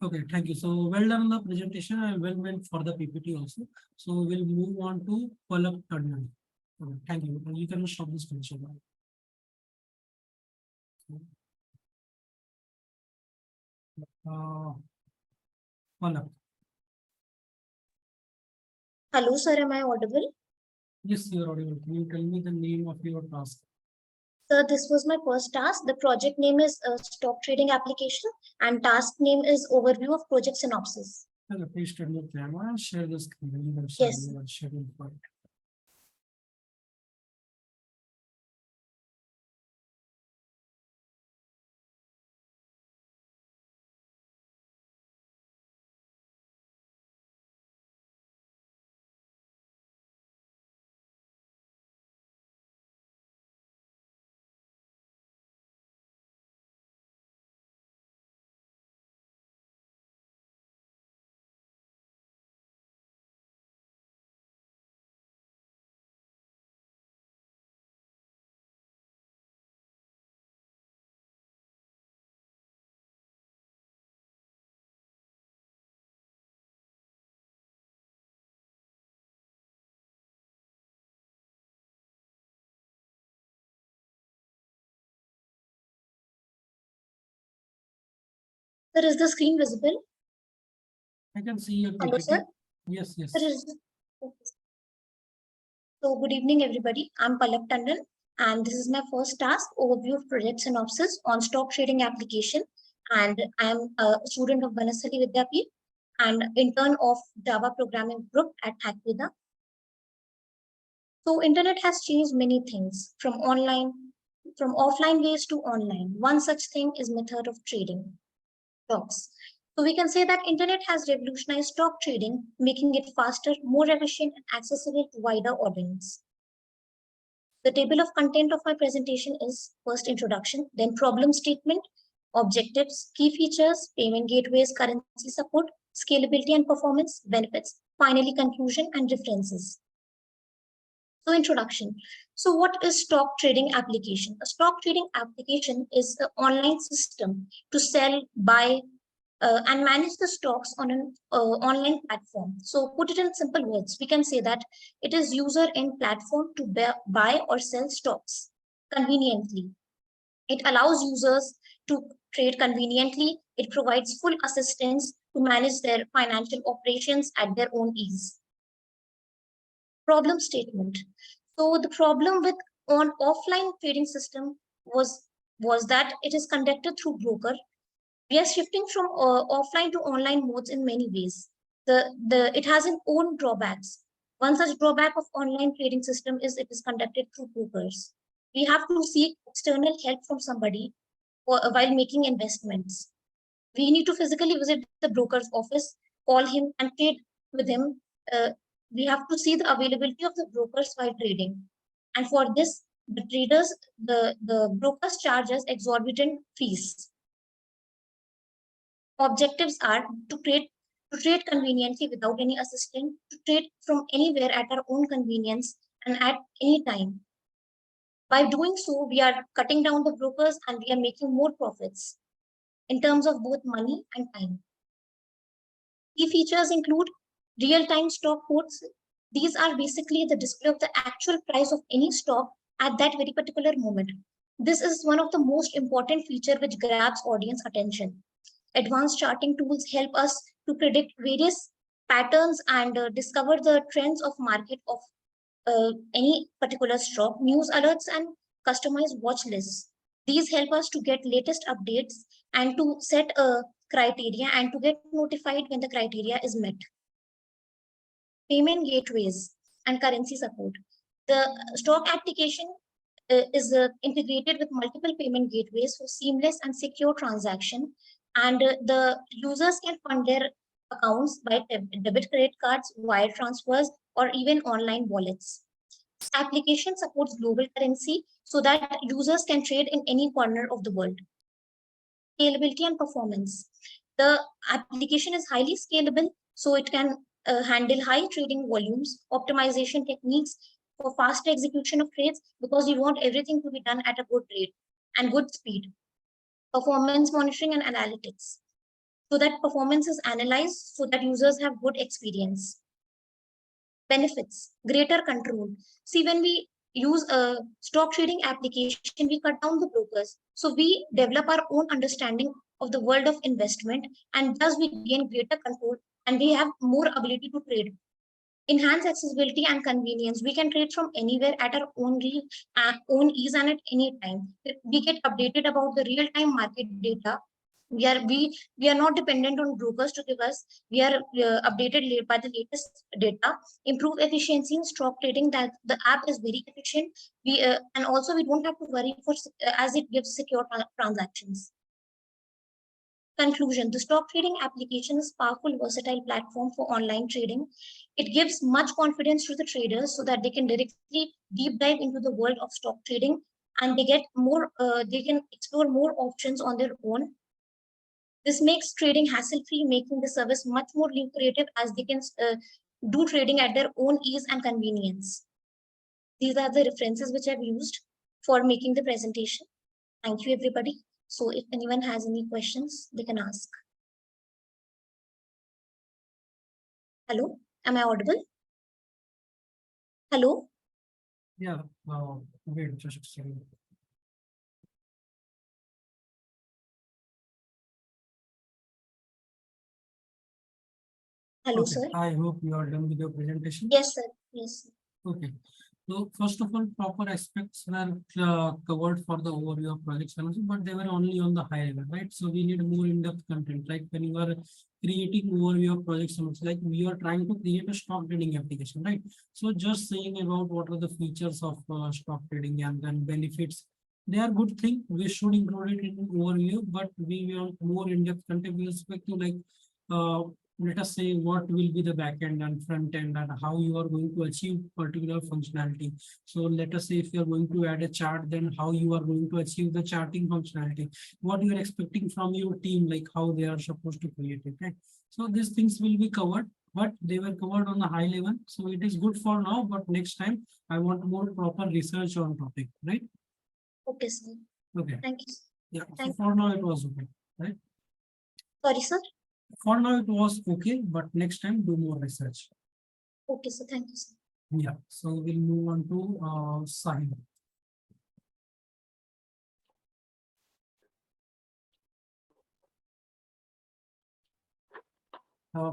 Okay, thank you. So well done on the presentation and well meant for the PPT also. So we'll move on to PALAK TANDON. Okay, thank you. You can stop this presentation now. PALAK. Hello, sir. Am I audible? Yes, you are audible. Can you tell me the name of your task? Sir, this was my first task. The project name is stock trading application and task name is overview of project synopsis. Hello, please turn your camera and share the screen. Yes. Schedule for it. Sir, is the screen visible? I can see your Hello, PPT. sir. Yes, yes. Sir, So good evening, everybody. I'm PALAK Tandon, and this is my first task overview of project synopsis on stock trading application. And I'm a student of Bhavanari Vidyapeeth and intern of Java programming group at Khateja. So internet has changed many things from offline ways to online. One such thing is method of trading stocks. So we can say that internet has revolutionized stock trading, making it faster, more efficient, and accessible to wider audience. The table of content of my presentation is first introduction, then problem statement, objectives, key features, payment gateways, currency support, scalability and performance, benefits, finally conclusion and references. So introduction. So what is stock trading application? A stock trading application is an online system to sell, buy, and manage the stocks on an online platform. So put it in simple words, we can say that it is user end platform to buy or sell stocks conveniently. It allows users to trade conveniently. It provides full assistance to manage their financial operations at their own ease. Problem statement. So the problem with on offline trading system was that it is conducted through broker. We are shifting from offline to online modes in many ways. It has its own drawbacks. One such drawback of online trading system is it is conducted through brokers. We have to seek external help from somebody while making investments. We need to physically visit the broker's office, call him and trade with him. We have to see the availability of the brokers while trading. And for this, the brokers charge us exorbitant fees. Objectives are to trade conveniently without any assistant, to trade from anywhere at our own convenience and at any time. By doing so, we are cutting down the brokers and we are making more profits in terms of both money and time. Key features include real-time stock quotes. These are basically the display of the actual price of any stock at that very particular moment. This is one of the most important features which grabs audience attention. Advanced charting tools help us to predict various patterns and discover the trends of market of any particular stock, news alerts and customized watch lists. These help us to get latest updates and to set a criteria and to get notified when the criteria is met. Payment gateways and currency support. The stock application is integrated with multiple payment gateways for seamless and secure transaction. And the users can fund their accounts by debit credit cards, wire transfers, or even online wallets. Application supports global currency so that users can trade in any corner of the world. Scalability and performance. The application is highly scalable, so it can handle high trading volumes, optimization techniques for faster execution of trades because you want everything to be done at a good rate and good speed. Performance monitoring and analytics, so that performance is analyzed so that users have good experience. Benefits, greater control. See, when we use a stock trading application, we cut down the brokers. So we develop our own understanding of the world of investment, and thus we gain greater control and we have more ability to trade. Enhance accessibility and convenience. We can trade from anywhere at our own ease and at any time. We get updated about the real-time market data. We are not dependent on brokers to give us. We are updated by the latest data. Improve efficiency in stock trading. That the app is very efficient. And also we don't have to worry for as it gives secure transactions. Conclusion: the stock trading application is a powerful, versatile platform for online trading. It gives much confidence to the traders so that they can directly deep dive into the world of stock trading, and they get more. They can explore more options on their own. This makes trading hassle-free, making the service much more lucrative as they can do trading at their own ease and convenience. These are the references which I've used for making the presentation. Thank you, everybody. So if anyone has any questions, they can ask. Hello, am I audible? Hello? Yeah, wait, just a second. Hello, Okay, sir. I hope you are done with your presentation. Yes, sir. Yes. Okay. So first of all, proper aspects were covered for the overview of projects, but they were only on the high level, right? So we need more in-depth content, like when you are creating overview of projects, like we are trying to create a stock trading application, right? So just saying about what are the features of stock trading and then benefits, they are good thing. We should include it in overview, but we want more in-depth content with respect to like let us say what will be the back end and front end and how you are going to achieve particular functionality. So let us say if you are going to add a chart, then how you are going to achieve the charting functionality, what you are expecting from your team, like how they are supposed to create it, right? So these things will be covered, but they were covered on the high level. So it is good for now, but next time I want more proper research on topic, right? Okay, sir. Okay. Thank you. Yeah, so Thank for now it was okay, right? Sorry, sir. For now it was okay, but next time do more research. Okay, sir. Thank you, sir. Yeah, so we'll move on to Sahil.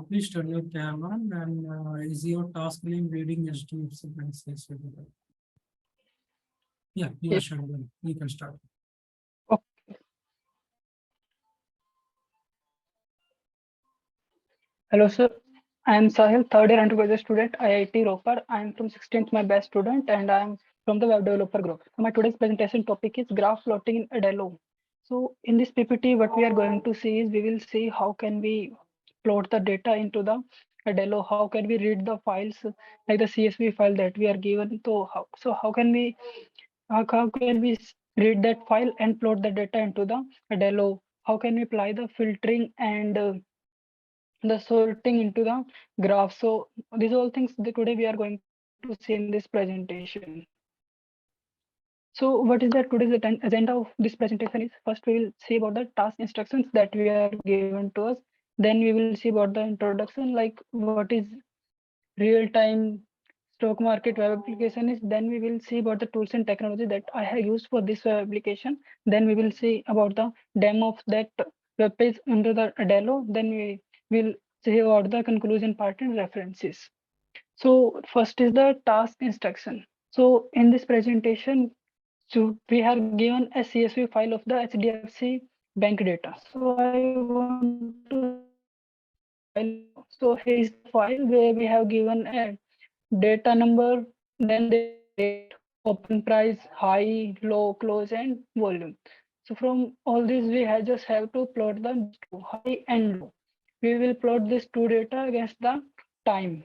Please turn your camera and is your task name reading HDFCBANK? Yeah, you are showing. You can start. Hello, sir. I am Sahil, third year undergraduate student, IIT Ropar. I am from 16th, my best student, and I am from the web developer group. So my today's presentation topic is graph plotting in Adalo. So in this PPT, what we are going to see is we will see how can we plot the data into the Adalo, how can we read the files like the CSV file that we are given. How can we read that file and plot the data into the Adalo? How can we apply the filtering and the sorting into the graph? So these all things that today we are going to see in this presentation. So what is that today's agenda of this presentation is, first we will see about the task instructions that we are given to us. Then we will see about the introduction, like what is real-time stock market web application is. Then we will see about the tools and technology that I have used for this web application. Then we will see about the demo of that web page under the Adalo. Then we will see about the conclusion part and references. So first is the task instruction. So in this presentation, so we have given a CSV file of the HDFC bank data. So I want to see the file now. So here is the file where we have given a data number, then there is a date, open price, high, low, close, and volume. So from all these, we have just have to plot the two, high and low. We will plot this two data against the time.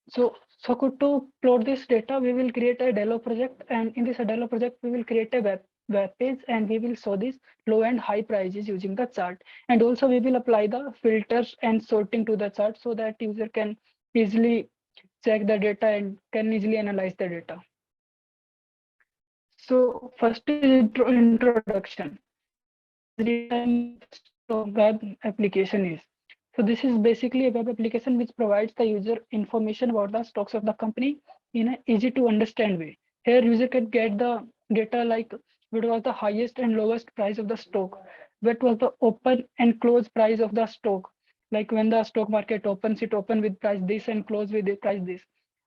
So to plot this data, we will create a Adalo project, and in this Adalo project, we will create a web page, and we will show these low and high prices using the chart. And also we will apply the filters and sorting to the chart so that user can easily check the data and can easily analyze the data. So first is introduction. What is real-time web application is? So this is basically a web application which provides the user information about the stocks of the company in an easy to understand way. Here user can get the data like what was the highest and lowest price of the stock, what was the open and close price of the stock, Like when the stock market opens, it open with price this and close with the price this.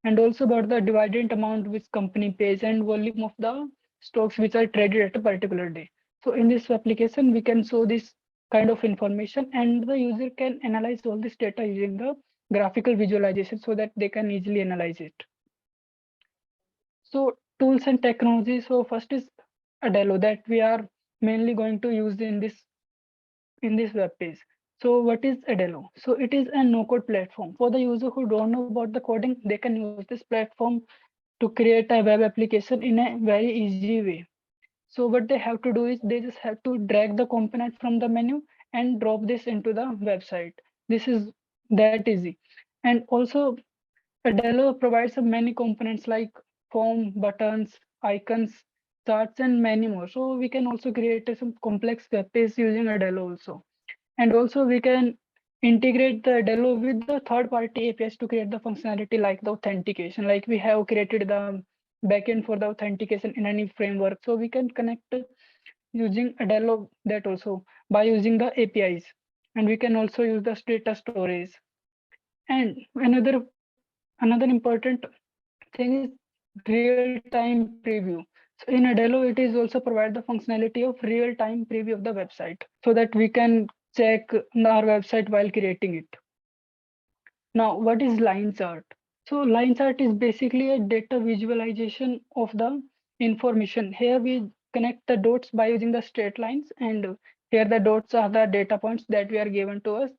And also about the dividend amount which company pays and volume of the stocks which are traded at a particular day. So in this application, we can show this kind of information and the user can analyze all this data using the graphical visualization so that they can easily analyze it. So tools and technology. So first is Adalo that we are mainly going to use in this web page. So what is Adalo? So it is a no-code platform. For the user who don't know about the coding, they can use this platform to create a web application in a very easy way. So what they have to do is they just have to drag the component from the menu and drop this into the website. This is that easy. And also Adalo provides many components like form, buttons, icons, charts, and many more. So we can also create some complex web page using Adalo also. And also we can integrate the Adalo with the third-party APIs to create the functionality like the authentication. Like we have created the backend for the authentication in any framework. So we can connect using Adalo that also by using the APIs. And we can also use the data storage. And another important thing is real-time preview. So in Adalo, it is also provide the functionality of real-time preview of the website so that we can check our website while creating it. Now, what is line chart? So line chart is basically a data visualization of the information. Here we connect the dots by using the straight lines, and here the dots are the data points that we are given to us.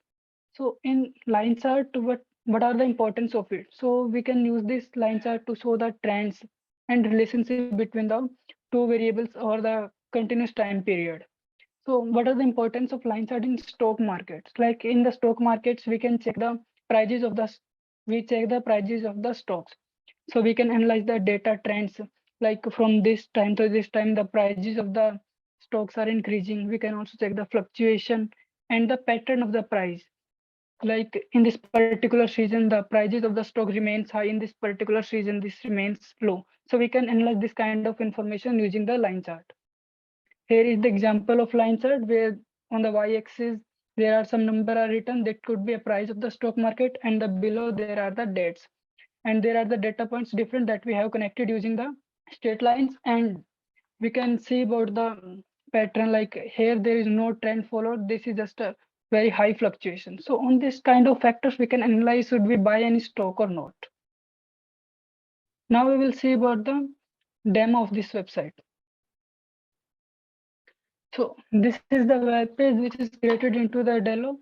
So in line chart, what are the importance of it? So we can use this line chart to show the trends and relationship between the two variables or the continuous time period. So what are the importance of line chart in stock markets? Like in the stock markets, we can check the prices of the we check the prices of the stocks. So we can analyze the data trends, like from this time to this time, the prices of the stocks are increasing. We can also check the fluctuation and the pattern of the price. Like in this particular season, the prices of the stock remains high. In this particular season, this remains low. So we can analyze this kind of information using the line chart. Here is the example of line chart where on the y-axis there are some number are written that could be a price of the stock market, and the below there are the dates, and there are the data points different that we have connected using the straight lines. And we can see about the pattern, like here there is no trend followed. This is just a very high fluctuation. So on this kind of factors, we can analyze should we buy any stock or not. Now we will see about the demo of this website. So this is the web page which is created into the Adalo.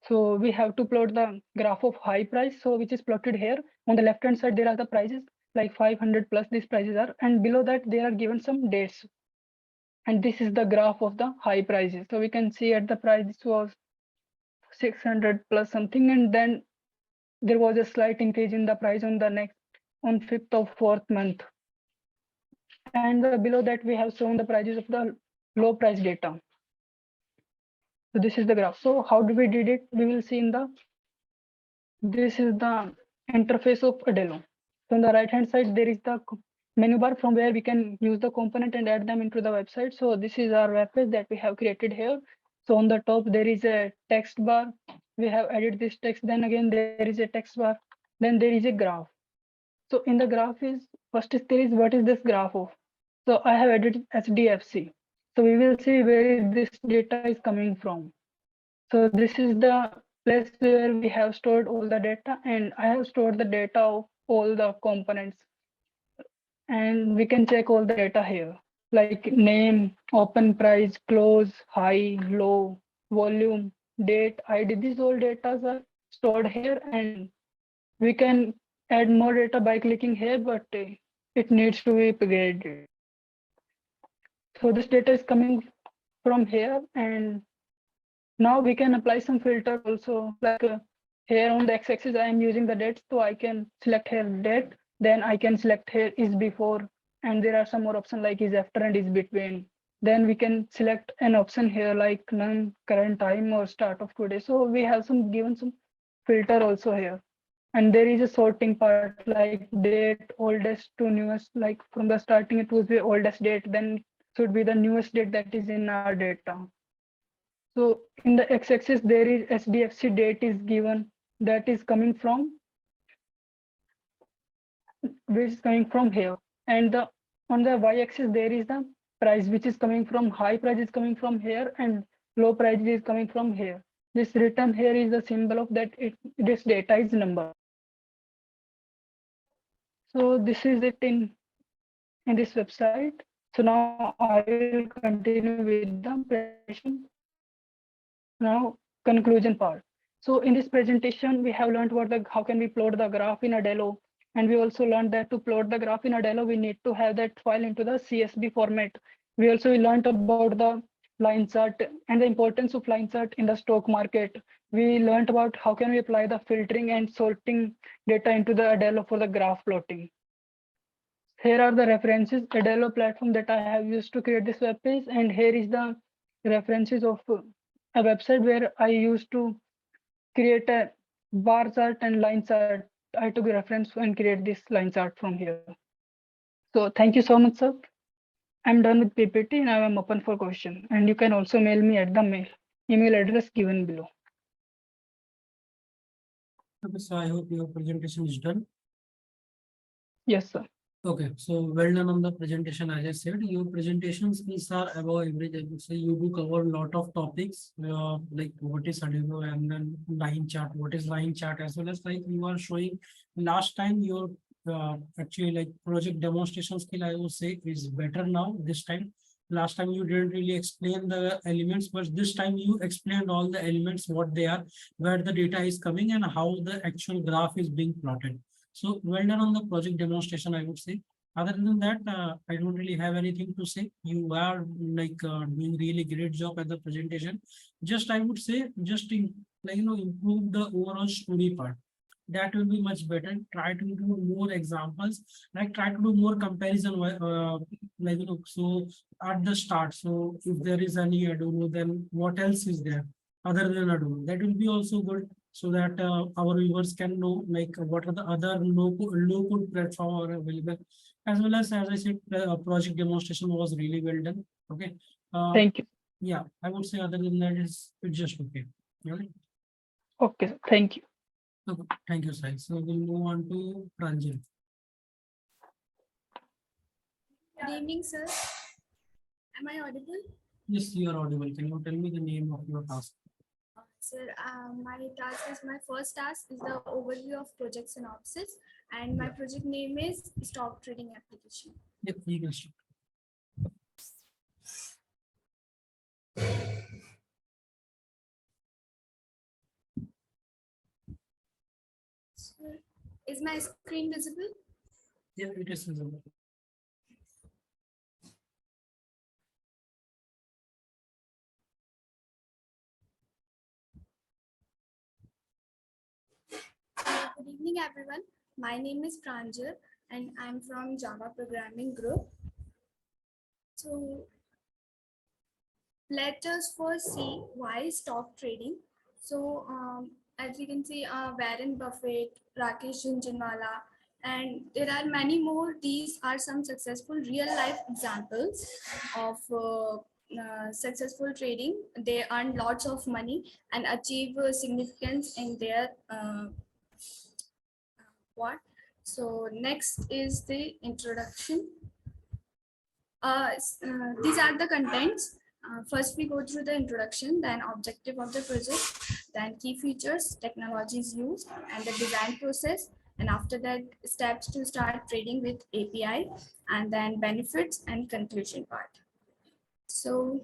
So we have to plot the graph of high price. So which is plotted here. On the left hand side, there are the prices like 500 plus these prices are, and below that there are given some dates. And this is the graph of the high prices. So we can see at the price was 600 plus something, and then there was a slight increase in the price on the next on 5th of 4th month. And below that we have shown the prices of the low price data. So this is the graph. So how do we did it? We will see in this is the interface of Adalo. So on the right hand side, there is the menu bar from where we can use the component and add them into the website. So this is our web page that we have created here. So on the top, there is a text bar. We have added this text. Then again, there is a text bar. Then there is a graph. So in the graph is first is there is what is this graph of? So I have added HDFC. So we will see where this data is coming from. So this is the place where we have stored all the data, and I have stored the data of all the components. And we can check all the data here, like name, open price, close, high, low, volume, date, ID. These all data are stored here, and we can add more data by clicking here, but it needs to be upgraded. So this data is coming from here, and now we can apply some filter also, like here on the x-axis I am using the date, so I can select here date, then I can select here is before, and there are some more options like is after and is between. Then we can select an option here like none, current time, or start of today. So we have some given some filter also here. And there is a sorting part like date, oldest to newest, like from the starting it was the oldest date, then should be the newest date that is in our data. So in the x-axis, there is HDFC date is given, that is coming from, which is coming from here. And the on the y-axis, there is the price, which is coming from, high price is coming from here and low price is coming from here. This written here is the symbol of that this data is number. So this is it in this website. So now I will continue with the presentation. Now conclusion part. So in this presentation, we have learned about how can we plot the graph in Adalo. And we also learned that to plot the graph in Adalo, we need to have that file into the CSV format. We also learned about the line chart and the importance of line chart in the stock market. We learned about how can we apply the filtering and sorting data into the Adalo for the graph plotting. Here are the references, Adalo platform that I have used to create this web page, and here is the references of a website where I used to create a bar chart and line chart. I took a reference and create this line chart from here. So thank you so much, sir. I'm done with PPT and I am open for question. And you can also mail me at the email address given below. Okay, so I hope your presentation is done. Yes, sir. Okay, so well done on the presentation. As I said, your presentations are above average. I would say you do cover a lot of topics, like what is Adalo and then line chart, what is line chart, as well as like you are showing last time your actually like project demonstration skill, I would say, is better now this time. Last time you didn't really explain the elements, but this time you explained all the elements, what they are, where the data is coming and how the actual graph is being plotted. So well done on the project demonstration, I would say. Other than that, I don't really have anything to say. You are like doing really great job at the presentation. Just I would say, just like improve the overall story part. That will be much better. Try to do more examples, like try to do more comparison. Like so at the start. So if there is any Adalo, then what else is there other than Adalo? That will be also good, so that our viewers can know like what are the other low code platform are available, as well as I said, project demonstration was really well done. Okay. Thank you. Yeah, I would say other than that it's just okay. Right? Okay, sir. Thank you. Okay. Thank you, Sahil. So we'll move on to Pranjal. Good evening, sir. Am I audible? Yes, you are audible. Can you tell me the name of your task? Sir, my first task is the overview of project synopsis, and my project name is stock trading application. Yep, you can start. Sir, is my screen visible? Yeah, it is visible. Good evening, everyone. My name is Pranjal, and I'm from Java Programming Group. So let us first see why stock trading. So as you can see, Warren Buffett, Rakesh Jhunjhunwala, and there are many more. These are some successful real life examples of successful trading. They earn lots of money and achieve significance in their what. So next is the introduction. These are the contents. First, we go through the introduction, then objective of the project, then key features, technologies used, and the design process. And after that, steps to start trading with API, and then benefits and conclusion part. So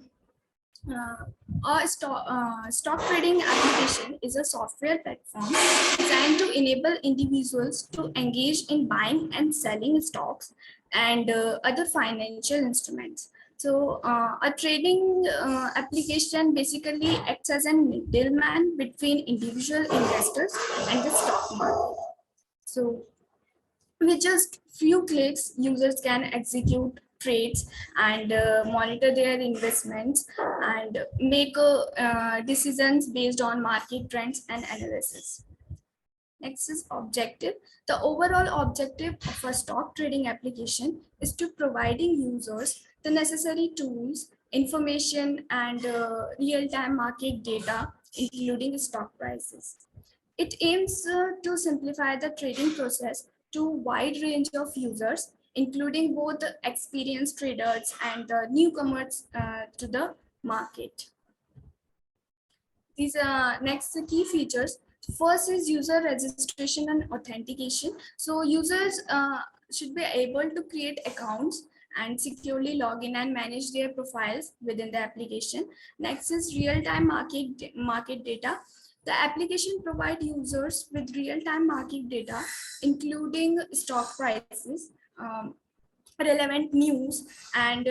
stock trading application is a software platform designed to enable individuals to engage in buying and selling stocks and other financial instruments. So a trading application basically acts as a middleman between individual investors and the stock market. So with just few clicks, users can execute trades and monitor their investments and make decisions based on market trends and analysis. Next is objective. The overall objective of a stock trading application is to providing users the necessary tools information, and real-time market data, including stock prices. It aims to simplify the trading process to a wide range of users, including both experienced traders and newcomers to the market. These are next key features. First is user registration and authentication. So users should be able to create accounts and securely log in and manage their profiles within the application. Next is real-time market data. The application provides users with real-time market data, including stock prices, relevant news, and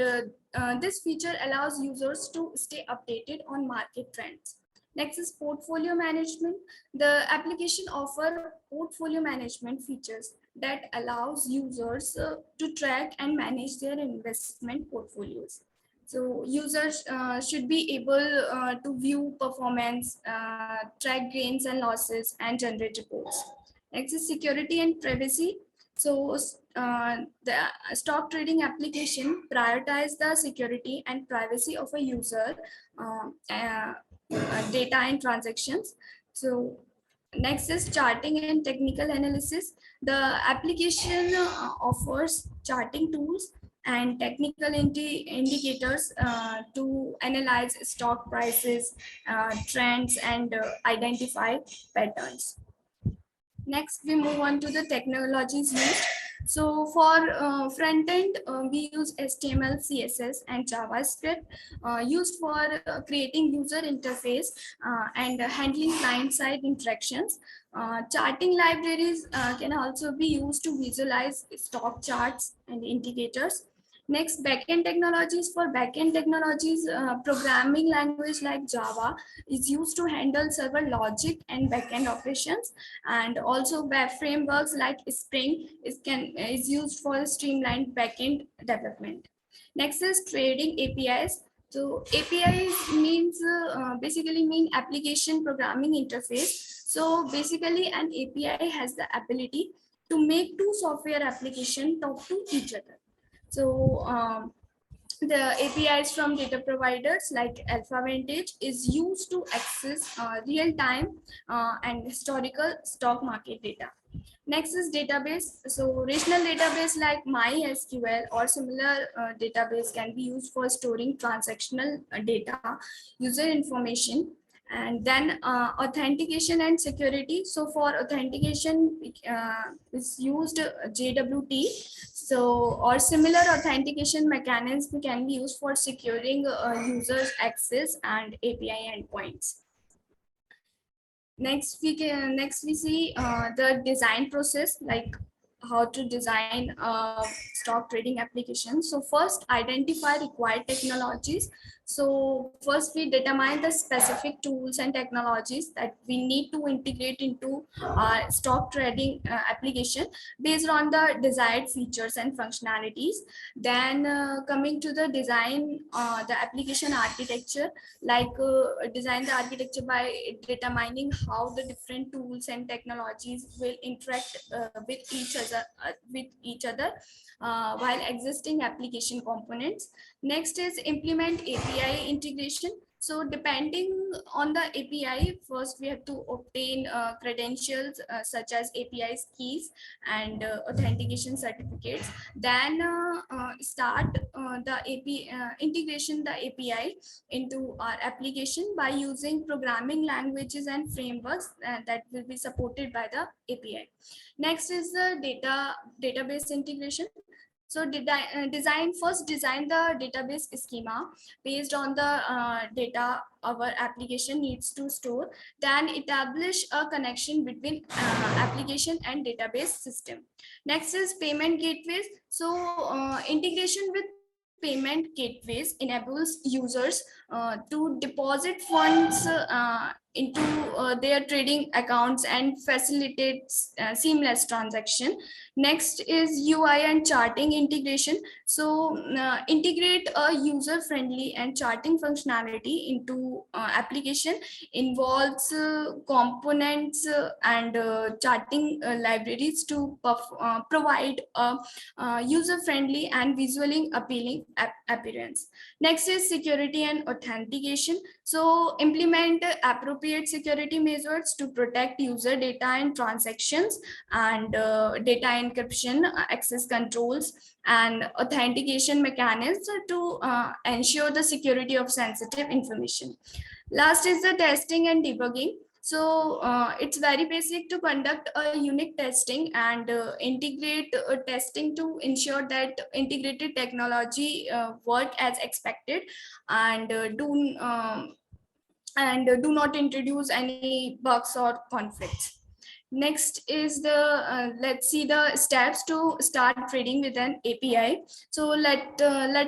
this feature allows users to stay updated on market trends. Next is portfolio management. The application offers portfolio management features that allows users to track and manage their investment portfolios. So users should be able to view performance, track gains and losses, and generate reports. Next is security and privacy. So the stock trading application prioritize the security and privacy of a user data and transactions. So next is charting and technical analysis. The application offers charting tools and technical indicators to analyze stock prices, trends, and identify patterns. Next, we move on to the technologies used. So for front end, we use HTML, CSS, and JavaScript used for creating user interface and handling client-side interactions. Charting libraries can also be used to visualize stock charts and indicators. Next, backend technologies. For backend technologies, programming language like Java is used to handle server logic and backend operations, and also web frameworks like Spring is used for streamlined backend development. Next is trading APIs. So APIs means basically mean application programming interface. So basically an API has the ability to make two software applications talk to each other. So the APIs from data providers like Alpha Vantage is used to access real-time and historical stock market data. Next is database. So relational database like MySQL or similar database can be used for storing transactional data, user information, and then authentication and security. So for authentication is used JWT. So or similar authentication mechanism can be used for securing users access and API endpoints. Next we see the design process, like how to design a stock trading application. So first, identify required technologies. So first we determine the specific tools and technologies that we need to integrate into our stock trading application based on the desired features and functionalities. Then coming to the design, the application architecture, like design the architecture by determining how the different tools and technologies will interact with each other while existing application components. Next is implement API integration. So depending on the API, first we have to obtain credentials such as API's keys and authentication certificates. Then start the integration the API into our application by using programming languages and frameworks that will be supported by the API. Next is the database integration. So design the database schema based on the data our application needs to store. Then establish a connection between application and database system. Next is payment gateways. So integration with payment gateways enables users to deposit funds into their trading accounts and facilitates seamless transaction. Next is UI and charting integration. So integrate a user-friendly and charting functionality into application, involves components and charting libraries to provide a user-friendly and visually appealing appearance. Next is security and authentication. So implement appropriate security measures to protect user data and transactions, and data encryption, access controls, and authentication mechanisms to ensure the security of sensitive information. Last is the testing and debugging. So it's very basic to conduct a unit testing and integrate testing to ensure that integrated technology work as expected, and do not introduce any bugs or conflicts. Next is the let's see the steps to start trading with an API. So let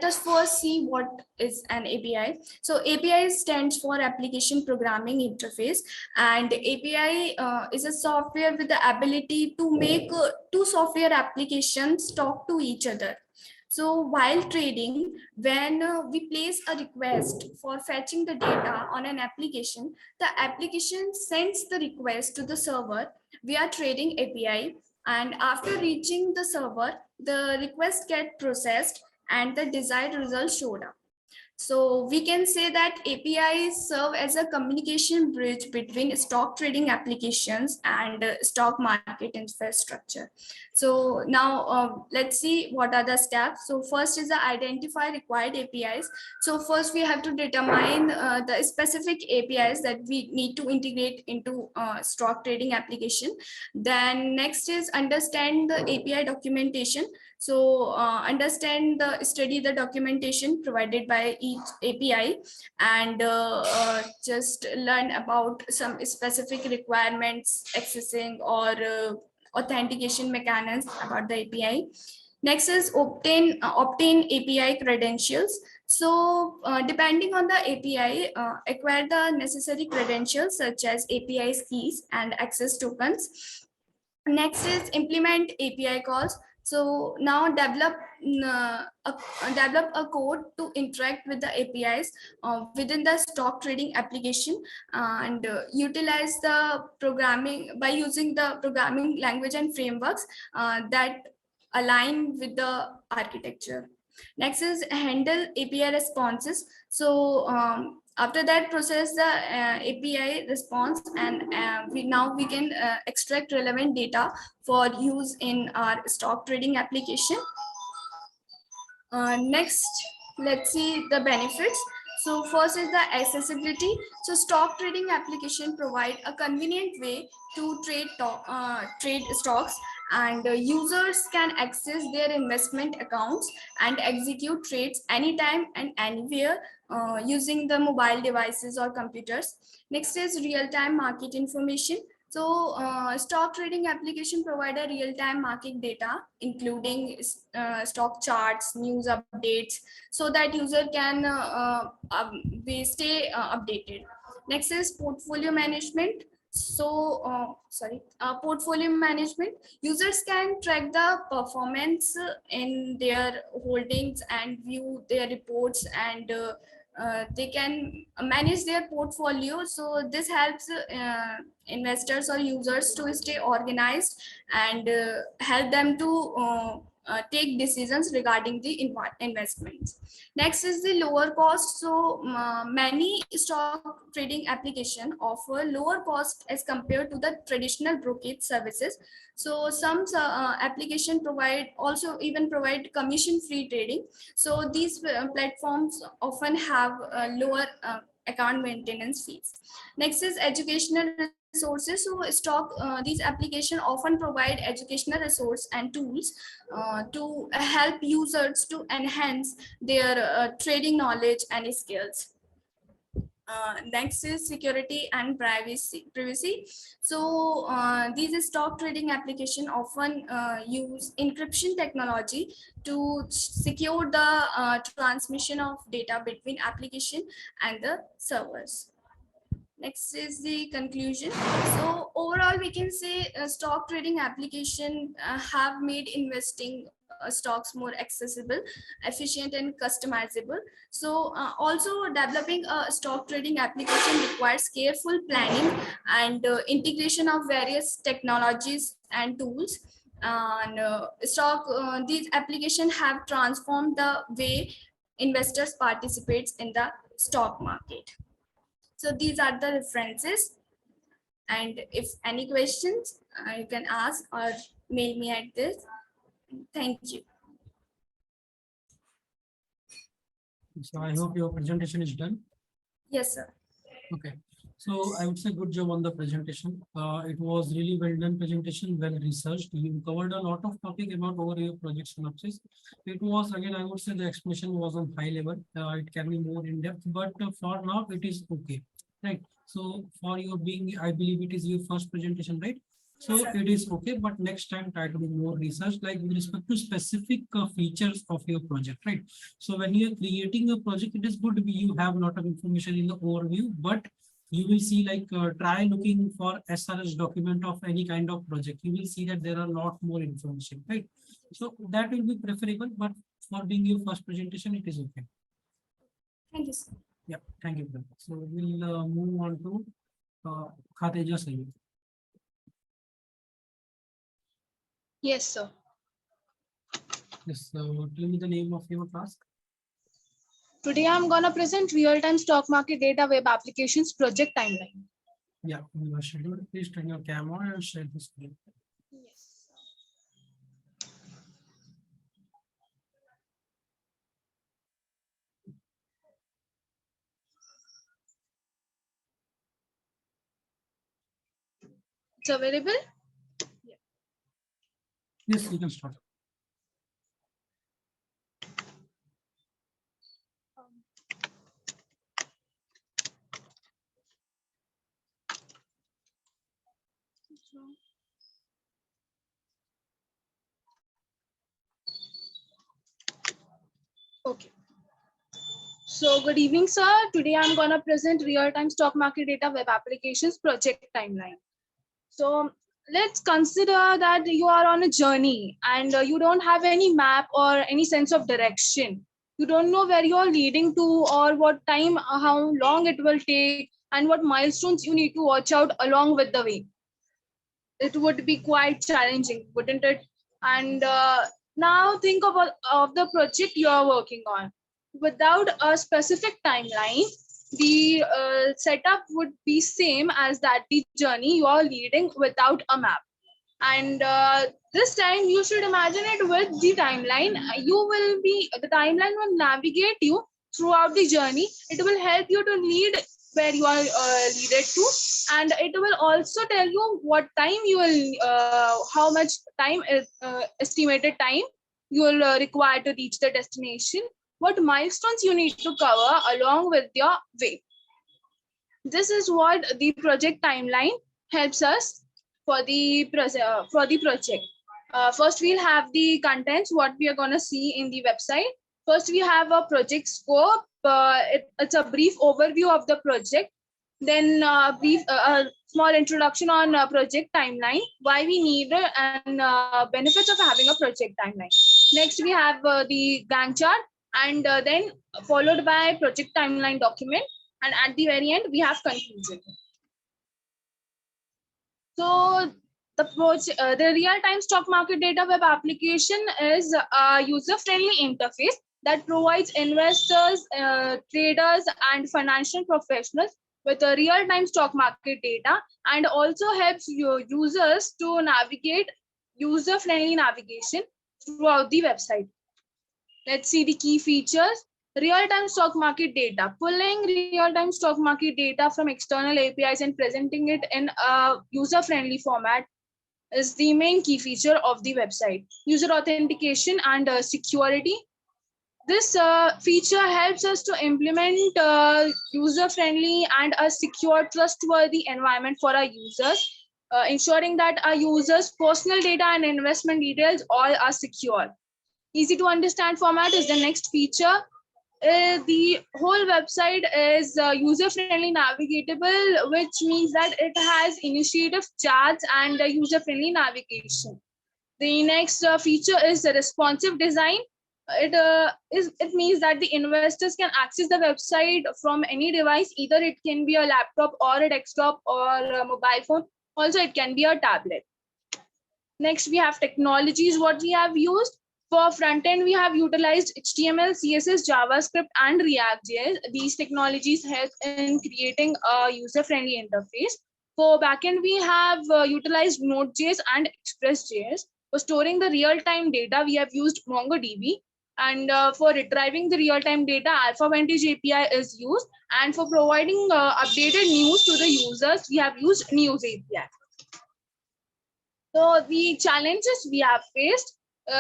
us first see what is an API. So API stands for Application Programming Interface, and API is a software with the ability to make two software applications talk to each other. So while trading, when we place a request for fetching the data on an application, the application sends the request to the server via trading API, and after reaching the server, the request gets processed and the desired result showed up. So we can say that APIs serve as a communication bridge between stock trading applications and stock market infrastructure. So now let's see what are the steps. So first is the identify required APIs. So first we have to determine the specific APIs that we need to integrate into stock trading application. Then next is understand the API documentation. So study the documentation provided by each API, and just learn about some specific requirements, accessing or authentication mechanisms about the API. Next is obtain API credentials. So depending on the API, acquire the necessary credentials such as API keys and access tokens. Next is implement API calls. So now develop a code to interact with the APIs within the stock trading application, and utilize the programming by using the programming language and frameworks that align with the architecture. Next is handle API responses. So after that, process the API response, and we can extract relevant data for use in our stock trading application. Next, let's see the benefits. So first is the accessibility. So stock trading application provide a convenient way to trade stocks, and users can access their investment accounts and execute trades anytime and anywhere using the mobile devices or computers. Next is real-time market information. So stock trading application provide a real-time market data, including stock charts, news updates, so that user can stay updated. Next is portfolio management. So portfolio management, users can track the performance in their holdings and view their reports, and they can manage their portfolio. So this helps investors or users to stay organized, and help them to take decisions regarding the investments. Next is the lower cost. So many stock trading application offer lower cost as compared to the traditional brokerage services. So some application also provide commission free trading. So these platforms often have lower account maintenance fees. Next is educational resources. So these applications often provide educational resource and tools to help users to enhance their trading knowledge and skills. Next is security and privacy. So these stock trading application often use encryption technology to secure the transmission of data between application and the servers. Next is the conclusion. So overall, we can say stock trading application have made investing stocks more accessible, efficient, and customizable. So also developing a stock trading application requires careful planning and integration of various technologies and tools. And these applications have transformed the way investors participates in the stock market. So these are the references. And if any questions, you can ask or mail me at this. Thank you. So I hope your presentation is done. Yes, sir. Okay. So I would say good job on the presentation. It was really well done presentation, well researched. You covered a lot of topic about over your project synopsis. It was, again, I would say the explanation was on high level. It can be more in depth, but for now it is okay, right? So for your being, I believe it is your first presentation, right? So it is okay, but next time try to do more research, like with respect to specific features of your project, right? So when you are creating a project, it is good to be you have a lot of information in the overview, but you will see like try looking for SRS document of any kind of project. You will see that there are a lot more information, right? So that will be preferable, but for being your first presentation, it is okay. Thank you, sir. Yeah, thank you. So we'll move on to Khateja Sahil. Yes, sir. Yes, so tell me the name of your task. Today I'm gonna present real-time stock market data web applications project timeline. Yeah, you are scheduled. Please turn your camera and share the screen. Yes. It's available? Yes, you can start. Okay. So good evening, sir. Today I'm gonna present real-time stock market data web applications project timeline. So let's consider that you are on a journey and you don't have any map or any sense of direction. You don't know where you're leading to or what time, how long it will take, and what milestones you need to watch out along with the way. It would be quite challenging, wouldn't it? And now think of the project you are working on. Without a specific timeline, the setup would be same as that the journey you are leading without a map. And this time you should imagine it with the timeline. The timeline will navigate you throughout the journey. It will help you to lead where you are leaded to, and it will also tell you what time you will, how much time is estimated time you will require to reach the destination, what milestones you need to cover along with your way. This is what the project timeline helps us for the project. First, we'll have the contents, what we are going to see in the website. First, we have a project scope. It's a brief overview of the project. Then a small introduction on project timeline, why we need it, and benefits of having a project timeline. Next, we have the Gantt chart, and then followed by project timeline document. And at the very end, we have conclusion. So the real-time stock market data web application is a user-friendly interface that provides investors, traders, and financial professionals with a real-time stock market data, and also helps users to navigate user-friendly navigation throughout the website. Let's see the key features. Real-time stock market data. Pulling real-time stock market data from external APIs and presenting it in a user-friendly format is the main key feature of the website. User authentication and security. This feature helps us to implement user-friendly and a secure, trustworthy environment for our users, ensuring that our users' personal data and investment details all are secure. Easy to understand format is the next feature. The whole website is user-friendly navigatable, which means that it has initiative charts and user-friendly navigation. The next feature is the responsive design. It means that the investors can access the website from any device. Either it can be a laptop or a desktop or a mobile phone. Also, it can be a tablet. Next, we have technologies. What we have used for front end, we have utilized HTML, CSS, JavaScript, and React.js. These technologies help in creating a user-friendly interface. For backend, we have utilized Node.js and Express.js. For storing the real-time data, we have used MongoDB. And for retrieving the real-time data, Alpha Vantage API is used. And for providing updated news to the users, we have used News API. So the challenges we have faced,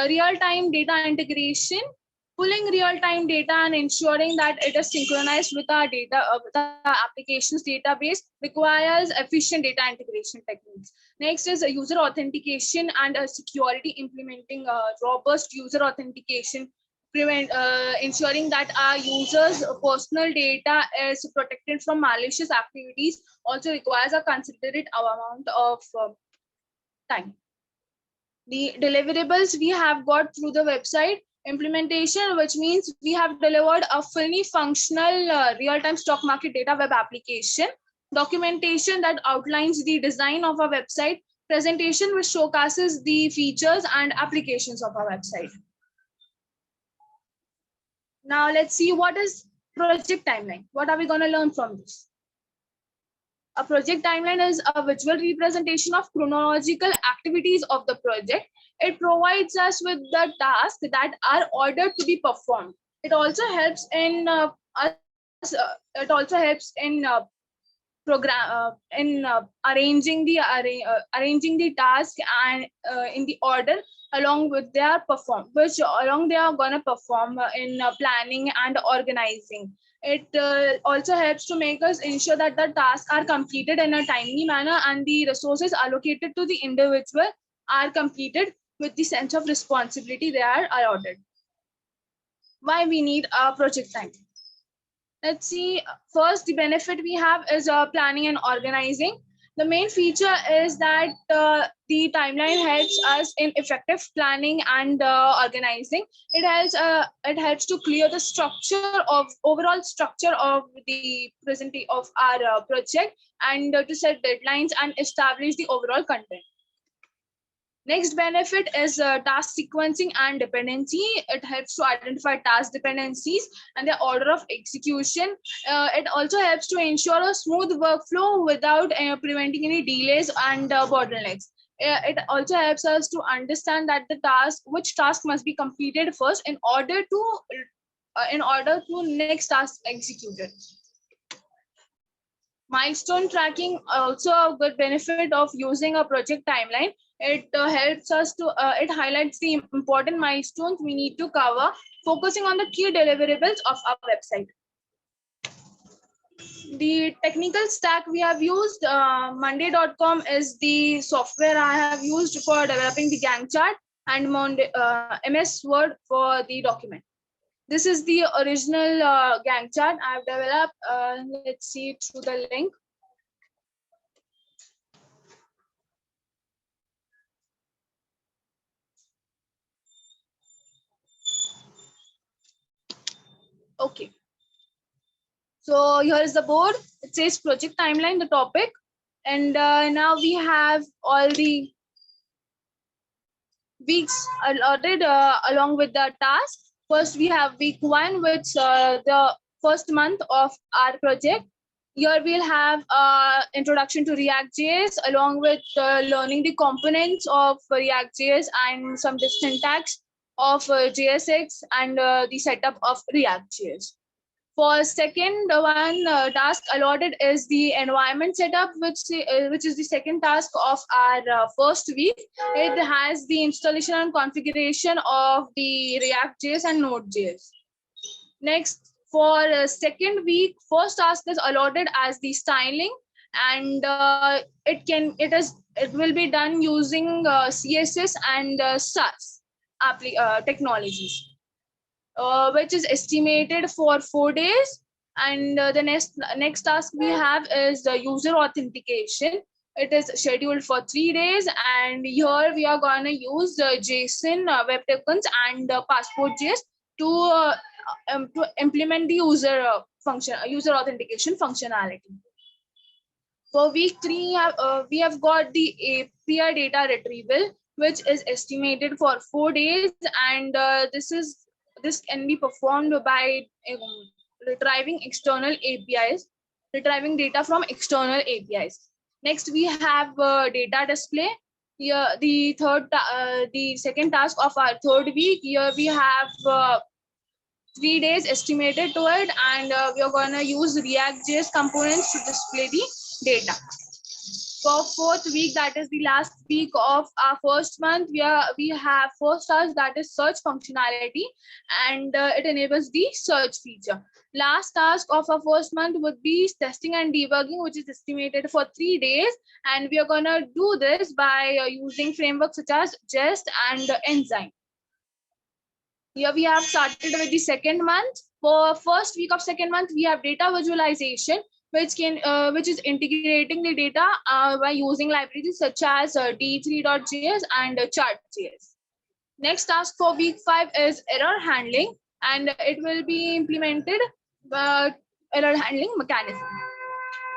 real-time data integration, pulling real-time data and ensuring that it is synchronized with our data, with our applications database requires efficient data integration techniques. Next is a user authentication and security, implementing robust user authentication, ensuring that our users' personal data is protected from malicious activities, also requires a considerate amount of time. The deliverables we have got through the website implementation, which means we have delivered a fully functional real-time stock market data web application, documentation that outlines the design of our website, presentation which showcases the features and applications of our website. Now let's see what is project timeline. What are we going to learn from this? A project timeline is a visual representation of chronological activities of the project. It provides us with the tasks that are ordered to be performed. It also helps in arranging the task and in the order along with their they are going to perform in planning and organizing. It also helps to make us ensure that the tasks are completed in a timely manner and the resources allocated to the individual are completed with the sense of responsibility they are allotted. Why we need a project time? Let's see. First, the benefit we have is planning and organizing. The main feature is that the timeline helps us in effective planning and organizing. It helps to clear the overall structure of the of our project and to set deadlines and establish the overall content. Next benefit is task sequencing and dependency. It helps to identify task dependencies and their order of execution. It also helps to ensure a smooth workflow without preventing any delays and bottlenecks. It also helps us to understand that which task must be completed first in order to next task executed. Milestone tracking, also a good benefit of using a project timeline. It helps us to, it highlights the important milestones we need to cover, focusing on the key deliverables of our website. The technical stack we have used, Monday.com is the software I have used for developing the Gantt chart, and MS Word for the document. This is the original Gantt chart I have developed. Let's see it through the link. Okay. So here is the board. It says project timeline, the topic. And now we have all the weeks allotted along with the task. First, we have week 1, which the first month of our project. Here we'll have introduction to React.js along with learning the components of React.js and some syntax of JSX and the setup of React.js. For second one, task allotted is the environment setup, which is the second task of our first week. It has the installation and configuration of the React.js and Node.js. Next, for second week, first task is allotted as the styling, and it will be done using CSS and SAS technologies, which is estimated for 4 days. And the next task we have is the user authentication. It is scheduled for 3 days, and here we are going to use JSON web tokens and passport.js to implement the user authentication functionality. For week 3, we have got the API data retrieval, which is estimated for 4 days, and this can be performed by retrieving data from external APIs. Next, we have data display. Here, the second task of our third week. Here we have 3 days estimated to it, and we are going to use React.js components to display the data. For fourth week, that is the last week of our first month, we have first task, that is search functionality, and it enables the search feature. Last task of our first month would be testing and debugging, which is estimated for 3 days, and we are going to do this by using frameworks such as Jest and Enzyme. Here we have started with the second month. For first week of second month, we have data visualization, which is integrating the data by using libraries such as D3.js and chart.js. Next task for week 5 is error handling, and it will be implemented error handling mechanism,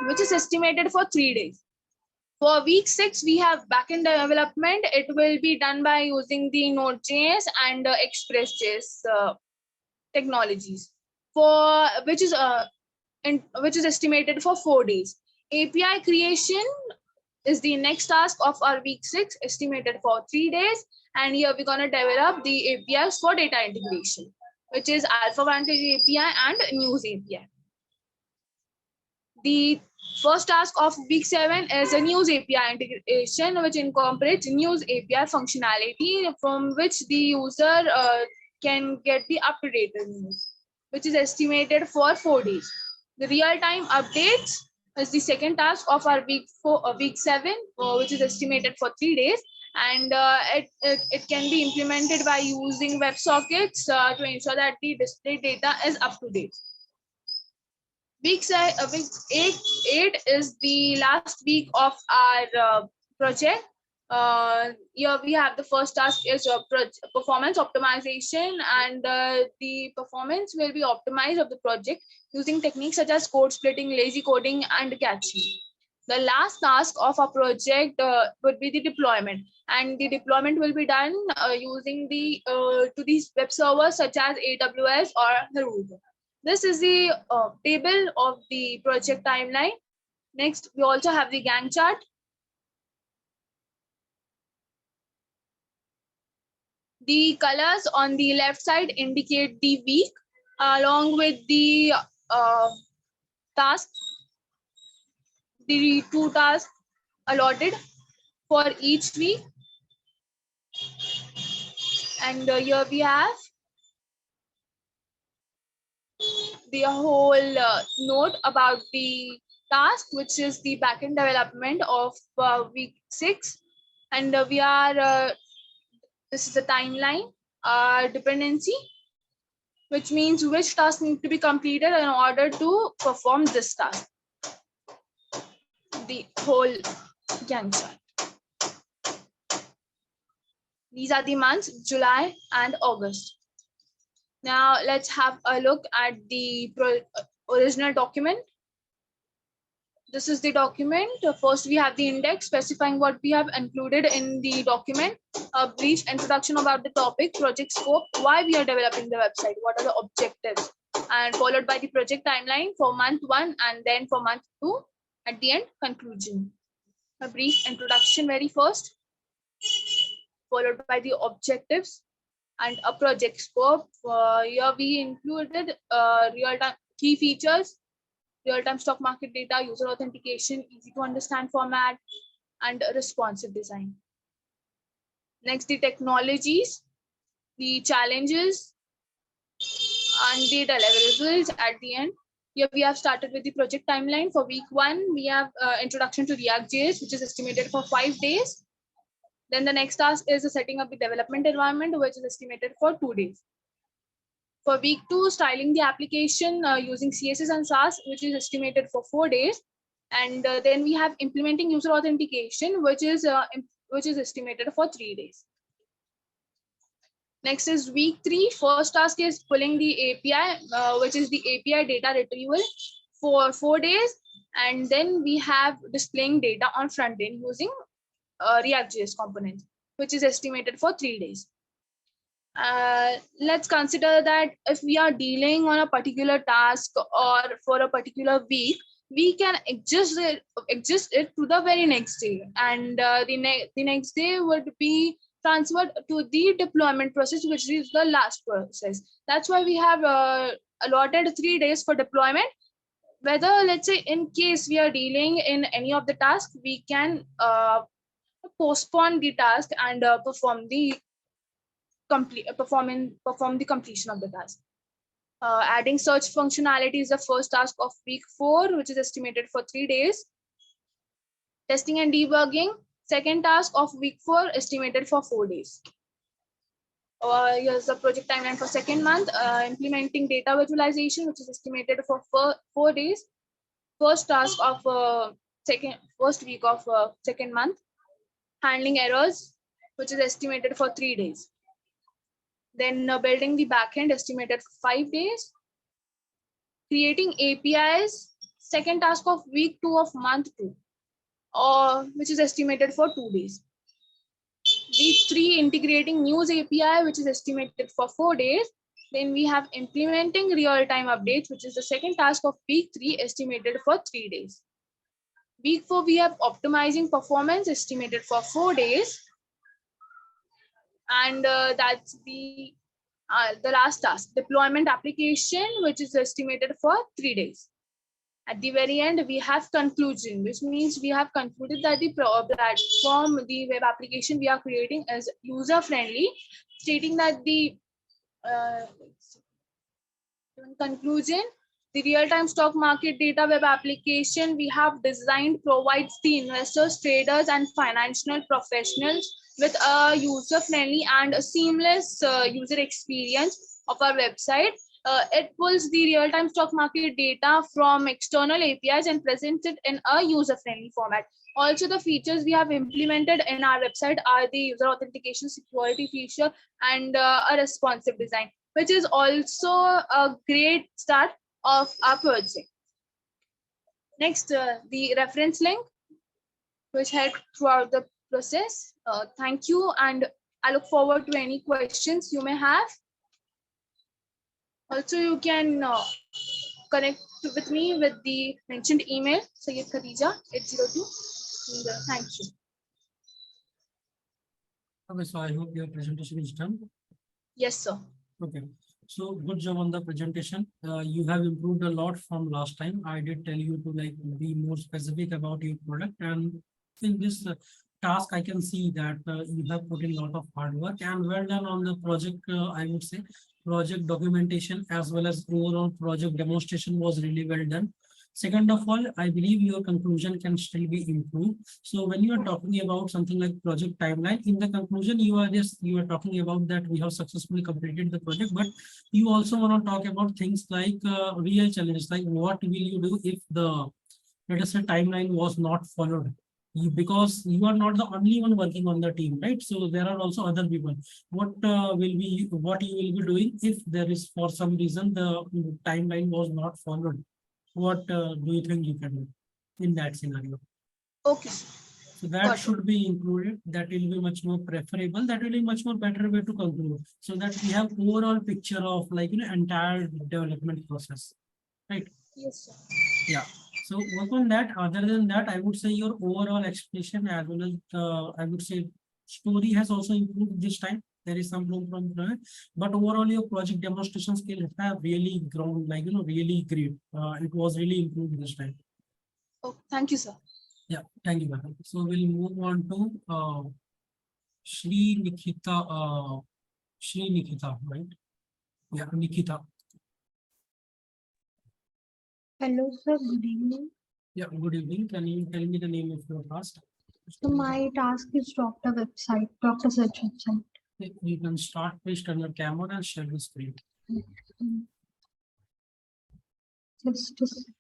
which is estimated for 3 days. For week 6, we have backend development. It will be done by using the Node.js and Express.js technologies, which is estimated for 4 days. API creation is the next task of our week 6, estimated for 3 days. And here we're going to develop the APIs for data integration, which is Alpha Vantage API and News API. The first task of week 7 is a News API integration, which incorporates News API functionality from which the user can get the up-to-date news, which is estimated for 4 days. The real-time updates is the second task of our week 7, which is estimated for 3 days, and it can be implemented by using WebSockets to ensure that the display data is up to date. Week 8 is the last week of our project. Here we have the first task is performance optimization, and the performance will be optimized of the project using techniques such as code splitting, lazy coding, and caching. The last task of our project would be the deployment, and the deployment will be done using to these web servers such as AWS or Hadoop. This is the table of the project timeline. Next, we also have the Gantt chart. The colors on the left side indicate the week along with the task, the 2 tasks allotted for each week. And here we have the whole note about the task, which is the backend development of week 6. And we are, this is the timeline dependency, which means which tasks need to be completed in order to perform this task. The whole Gantt chart. These are the months, July and August. Now let's have a look at the original document. This is the document. First, we have the index specifying what we have included in the document, a brief introduction about the topic, project scope, why we are developing the website, what are the objectives, and followed by the project timeline for month 1 and then for month 2. At the end, conclusion. A brief introduction very first, followed by the objectives and a project scope. Here we included real-time key features, real-time stock market data, user authentication, easy to understand format, and responsive design. Next, the technologies, the challenges, and the deliverables at the end. Here we have started with the project timeline. For week 1, we have introduction to React.js, which is estimated for 5 days. Then the next task is setting up the development environment, which is estimated for 2 days. For week 2, styling the application using CSS and SAS, which is estimated for 4 days. And then we have implementing user authentication, which is estimated for 3 days. Next is week 3. First task is pulling the API, which is the API data retrieval for 4 days. And then we have displaying data on front end using React.js components, which is estimated for 3 days. Let's consider that if we are dealing on a particular task or for a particular week, we can adjust it to the very next day, and the next day would be transferred to the deployment process, which is the last process. That's why we have allotted 3 days for deployment. Whether, let's say, in case we are dealing in any of the tasks, we can postpone the task and perform the completion of the task. Adding search functionality is the first task of week 4, which is estimated for 3 days. Testing and debugging, second task of week 4, estimated for 4 days. Here's the project timeline for second month. Implementing data visualization, which is estimated for 4 days. First task of first week of second month. Handling errors, which is estimated for 3 days. Then building the backend, estimated for 5 days. Creating APIs, second task of week 2 of month 2, which is estimated for 2 days. Week 3, integrating news API, which is estimated for 4 days. Then we have implementing real-time updates, which is the second task of week 3, estimated for 3 days. Week 4, we have optimizing performance, estimated for 4 days. And that's the last task, deployment application, which is estimated for 3 days. At the very end, we have conclusion, which means we have concluded that the platform, the web application we are creating is user-friendly, stating that the in conclusion, the real-time stock market data web application we have designed provides the investors, traders, and financial professionals with a user-friendly and a seamless user experience of our website. It pulls the real-time stock market data from external APIs and presents it in a user-friendly format. Also, the features we have implemented in our website are the user authentication security feature and a responsive design, which is also a great start of our project. Next, the reference link, which helped throughout the process. Thank you, and I look forward to any questions you may have. Also, you can connect with me with the mentioned email, Khateja802. Thank you. Okay, so I hope your presentation is done. Yes, sir. Okay, so good job on the presentation. You have improved a lot from last time. I did tell you to be more specific about your product, and in this task, I can see that you have put in a lot of hard work and well done on the project. I would say project documentation as well as overall project demonstration was really well done. Second of all, I believe your conclusion can still be improved. So when you are talking about something like project timeline, in the conclusion, you are talking about that we have successfully completed the project, but you also want to talk about things like real challenges, like what will you do if the, let us say, timeline was not followed. Because you are not the only one working on the team, right? So there are also other people. What you will be doing if there is, for some reason, the timeline was not followed? What do you think you can do in that scenario? Okay. So that should be included. That will be much more preferable. That will be much more better way to conclude, so that we have overall picture of entire development process, right? Yes, sir. Yeah. So work on that. Other than that, I would say your overall explanation as well as I would say story has also improved this time. There is some room from there, but overall your project demonstration skills have really grown, really great. It was really improved this time. Oh, thank you, sir. Yeah, thank you, madam. So we'll move on to Nikhitha, right? Yeah, Nikhitha. Hello, sir. Good evening. Yeah, good evening. Can you tell me the name of your task? So my task is doctor website, doctor search website. You can start, please turn your camera and share the screen. Just a second.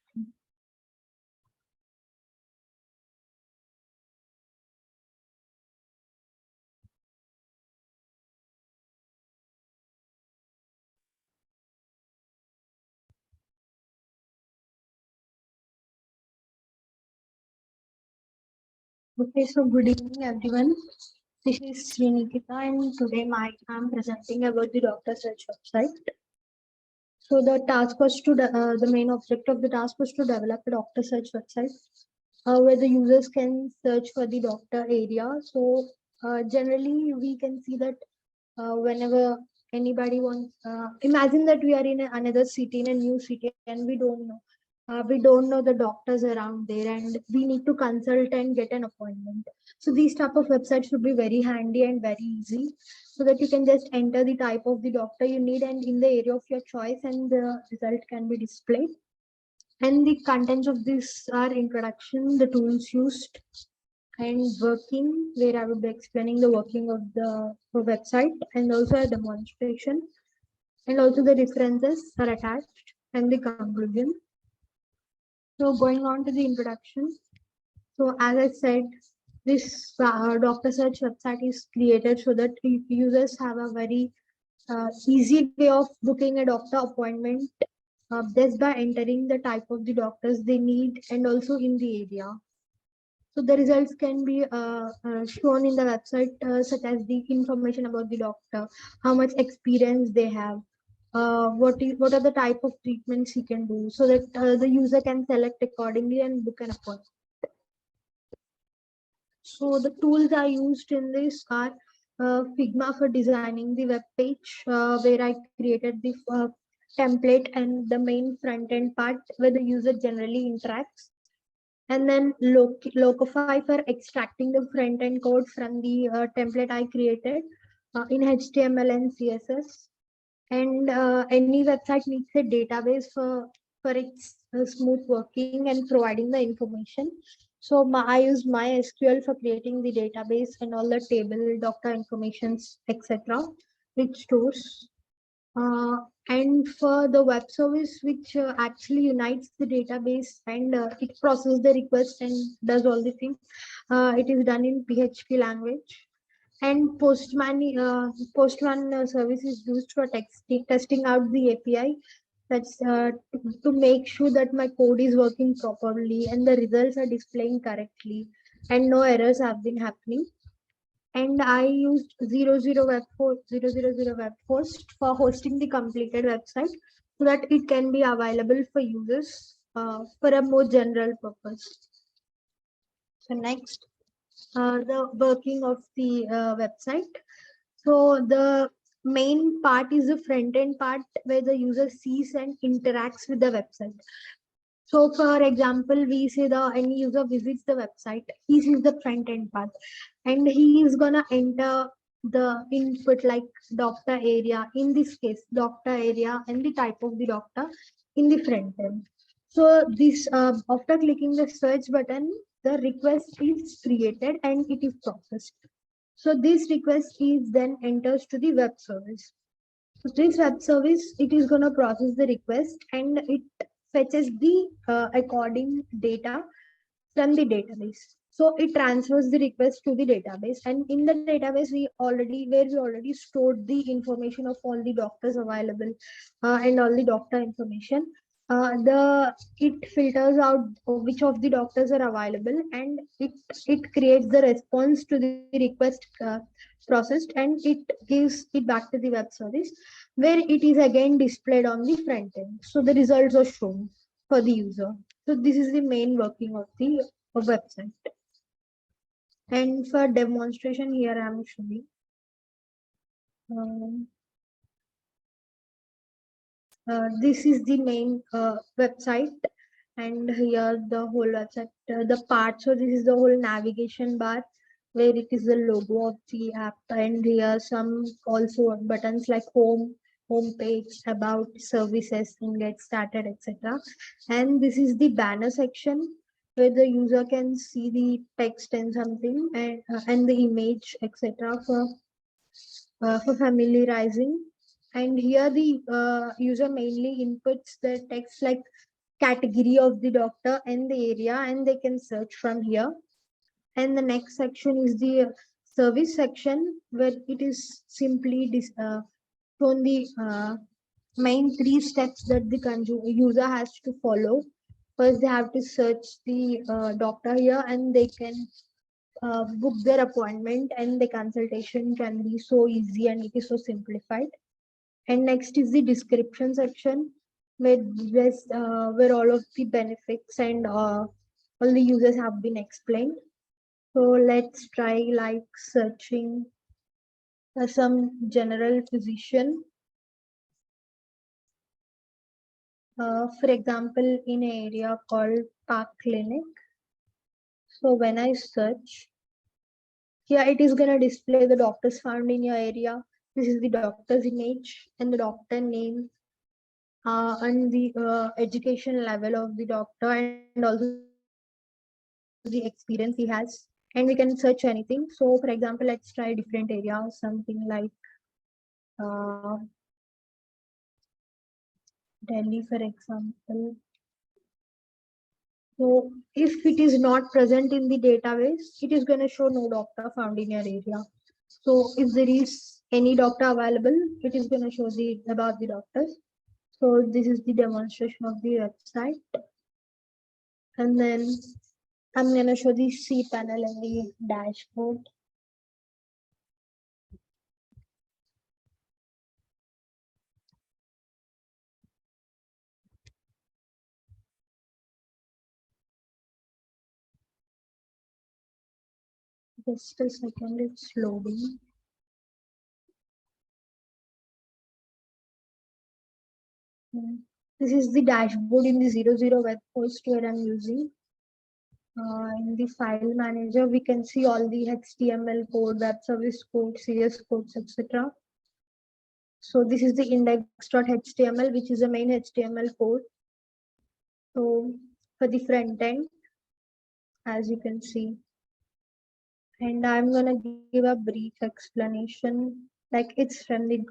Okay, so good evening, everyone. This is Nikhitha, and today I'm presenting about the doctor search website. So the task was to the main objective of the task was to develop a doctor search website where the users can search for the doctor area. So generally, we can see that whenever anybody wants, imagine that we are in another city, in a new city, and we don't know the doctors around there, and we need to consult and get an appointment. So these type of websites should be very handy and very easy, so that you can just enter the type of the doctor you need and in the area of your choice, and the result can be displayed. And the contents of this are introduction, the tools used, and working, where I will be explaining the working of the website, and also a demonstration, and also the references are attached, and the conclusion. So going on to the introduction. So as I said, this doctor search website is created so that users have a very easy way of booking a doctor appointment just by entering the type of the doctors they need and also in the area. So the results can be shown in the website, such as the information about the doctor, how much experience they have, what are the type of treatments he can do, so that the user can select accordingly and book an appointment. So the tools I used in this are Figma for designing the web page, where I created the template and the main front end part where the user generally interacts. And then Locify for extracting the front end code from the template I created in HTML and CSS. And any website needs a database for its smooth working and providing the information. So I use MySQL for creating the database and all the table, doctor informations, etc., which stores. And for the web service, which actually unites the database and it processes the request and does all the things, it is done in PHP language. And Postman service is used for testing out the API. That's to make sure that my code is working properly and the results are displaying correctly and no errors have been happening. And I used 00 web host for hosting the completed website so that it can be available for users for a more general purpose. So next, the working of the website. So the main part is the front end part where the user sees and interacts with the website. So for example, we say any user visits the website, he sees the front end part and he is gonna enter the input like doctor area, in this case, doctor area and the type of the doctor in the front end. So this after clicking the search button, the request is created and it is processed. So this request is then enters to the web service. So this web service, it is gonna process the request and it fetches the according data from the database. So it transfers the request to the database, and in the database we already stored the information of all the doctors available and all the doctor information. It filters out which of the doctors are available and it creates the response to the request processed and it gives it back to the web service where it is again displayed on the front end. So the results are shown for the user. So this is the main working of the website. And for demonstration here I am showing. This is the main website, and here the whole website, the part. So this is the whole navigation bar where it is the logo of the app, and here some also buttons like home, homepage, about services, and get started, etc. And this is the banner section where the user can see the text and something and the image, etc. For familiarizing. And here the user mainly inputs the text like category of the doctor and the area, and they can search from here. And the next section is the service section where it is simply shown the main 3 steps that the user has to follow. First, they have to search the doctor here, and they can book their appointment, and the consultation can be so easy and it is so simplified. And next is the description section where all of the benefits and all the users have been explained. So let's try like searching some general physician. For example, in an area called Park Clinic. So when I search, here it is going to display the doctors found in your area. This is the doctor's image and the doctor name and the education level of the doctor, and also the experience he has. And we can search anything. So for example, let's try different area, something like uh, Delhi, for example. So if it is not present in the database, it is going to show no doctor found in your area. So if there is any doctor available, it is going to show about the doctors. So this is the demonstration of the website. And then I'm going to show the C panel and the dashboard. Just a second, it's loading. This is the dashboard in the 00 web host where I'm using. In the file manager, we can see all the HTML code, web service code, CS codes, etc. So this is the index.html, which is the main HTML code. So for the front end, as you can see, and I'm gonna give a brief explanation, like it's from the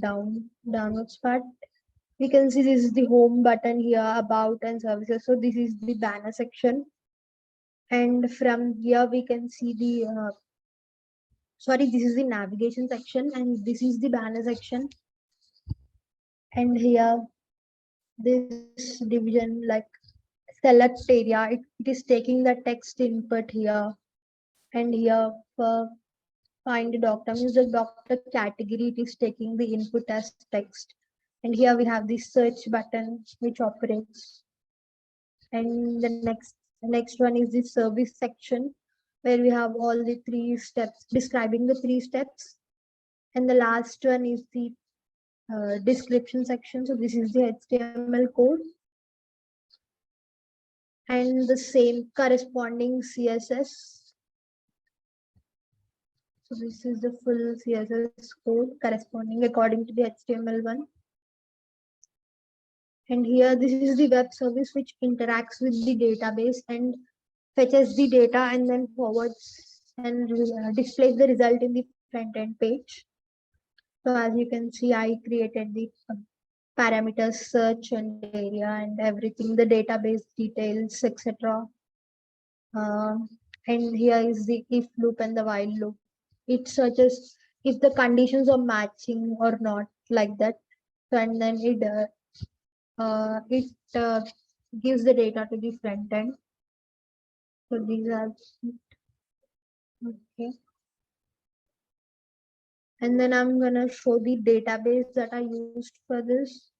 downwards part. We can see this is the home button here, about and services. So this is the banner section. And from here we can see the this is the navigation section, and this is the banner section. And here this division like select area, it is taking the text input here. And here for find the doctor means the doctor category, it is taking the input as text. And here we have the search button which operates. And the next one is the service section where we have all the 3 steps describing the 3 steps. And the last one is the description section. So this is the HTML code and the same corresponding CSS. So this is the full CSS code corresponding according to the HTML one. And here this is the web service which interacts with the database and fetches the data and then forwards and displays the result in the front end page. So as you can see, I created the parameters, search and area and everything, the database details, etc. And here is the if loop and the while loop. It searches if the conditions are matching or not, like that. So, and then it gives the data to the front end. So these are okay. And then I'm gonna show the database that I used for this.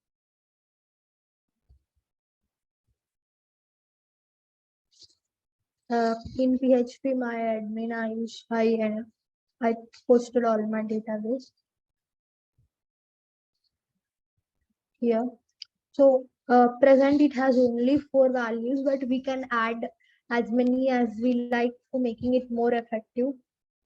In PHP, my admin, I posted all my database here. So present it has only 4 values, but we can add as many as we like for making it more effective.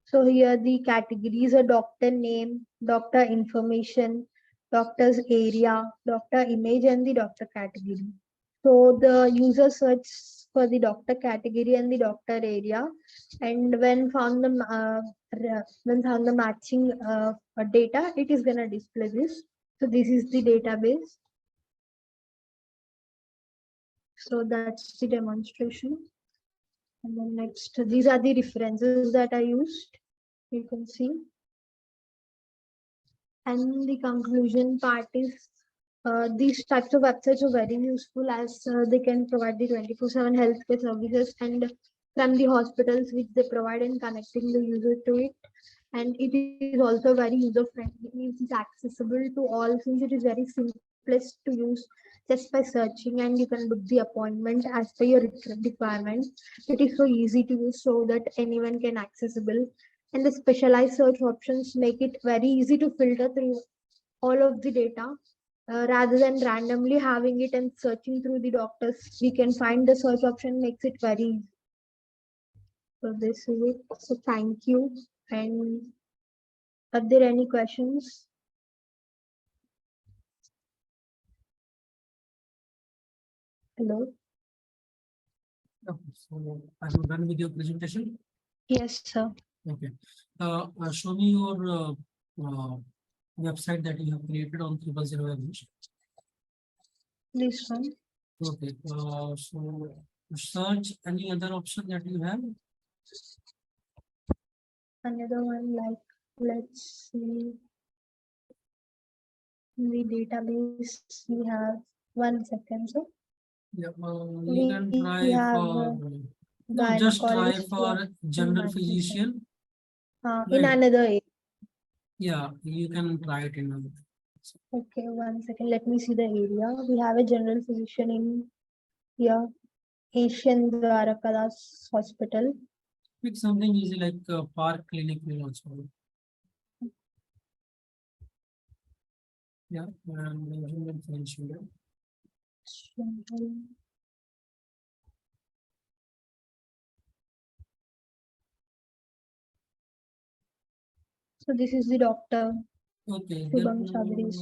So here the categories are doctor name, doctor information, doctor's area, doctor image, and the doctor category. So the user search for the doctor category and the doctor area, and when found the matching data, it is gonna display this. So this is the database. So that's the demonstration. And then next, these are the references that I used. You can see. And the conclusion part is these types of websites are very useful as they can provide the 24/7 healthcare services and from the hospitals which they provide and connecting the user to it. And it is also very user friendly. It is accessible to all since it is very simplest to use just by searching, and you can book the appointment as per your requirement. It is so easy to use so that anyone can accessible. And the specialized search options make it very easy to filter through all of the data rather than randomly having it and searching through the doctors. We can find the search option makes it very easy. So this is it. So thank you. And are there any questions? Hello. Okay, so are you done with your presentation? Yes, sir. Okay. Show me your website that you have created on 000. This one. Okay. So search any other option that you have. Another one, like, let's see. In the database, we have 1 second, sir. Yeah, you can We try have for no, just try gynecologist, for general matches, physician. in Right. another area. Yeah, you can try it in another. Okay, 1 second. Let me see the area. We have a general physician in here, Asian Dwarakadas Hospital. Pick something easy like park clinic will also work. Yeah, and human physician. So this is the doctor. Okay. Shubham Chabris.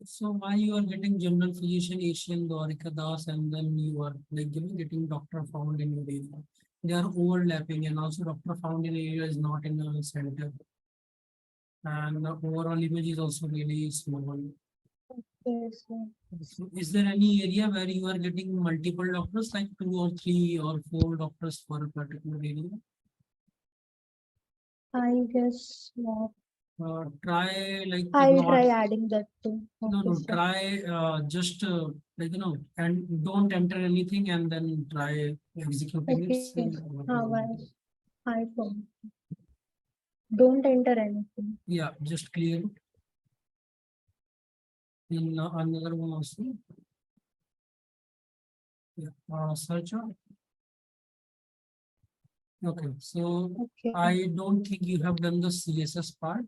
So why you are getting general physician Asian Dwarika Das and then you are like getting doctor found in your area. They are overlapping and also doctor found in area is not in a center. And the overall image is also really small. Yes, sir. So is there any area where you are getting multiple doctors, like 2 or 3 or 4 doctors for a particular area? I guess not. Try like I'll not, try adding that too. no, Okay, no, sir. try just like and don't enter anything and then try executing it. Okay. See what How will I forgot. Don't enter anything. yeah, just clear it. In another one also. Yeah, search on. Okay, so Okay. I don't think you have done the CSS part.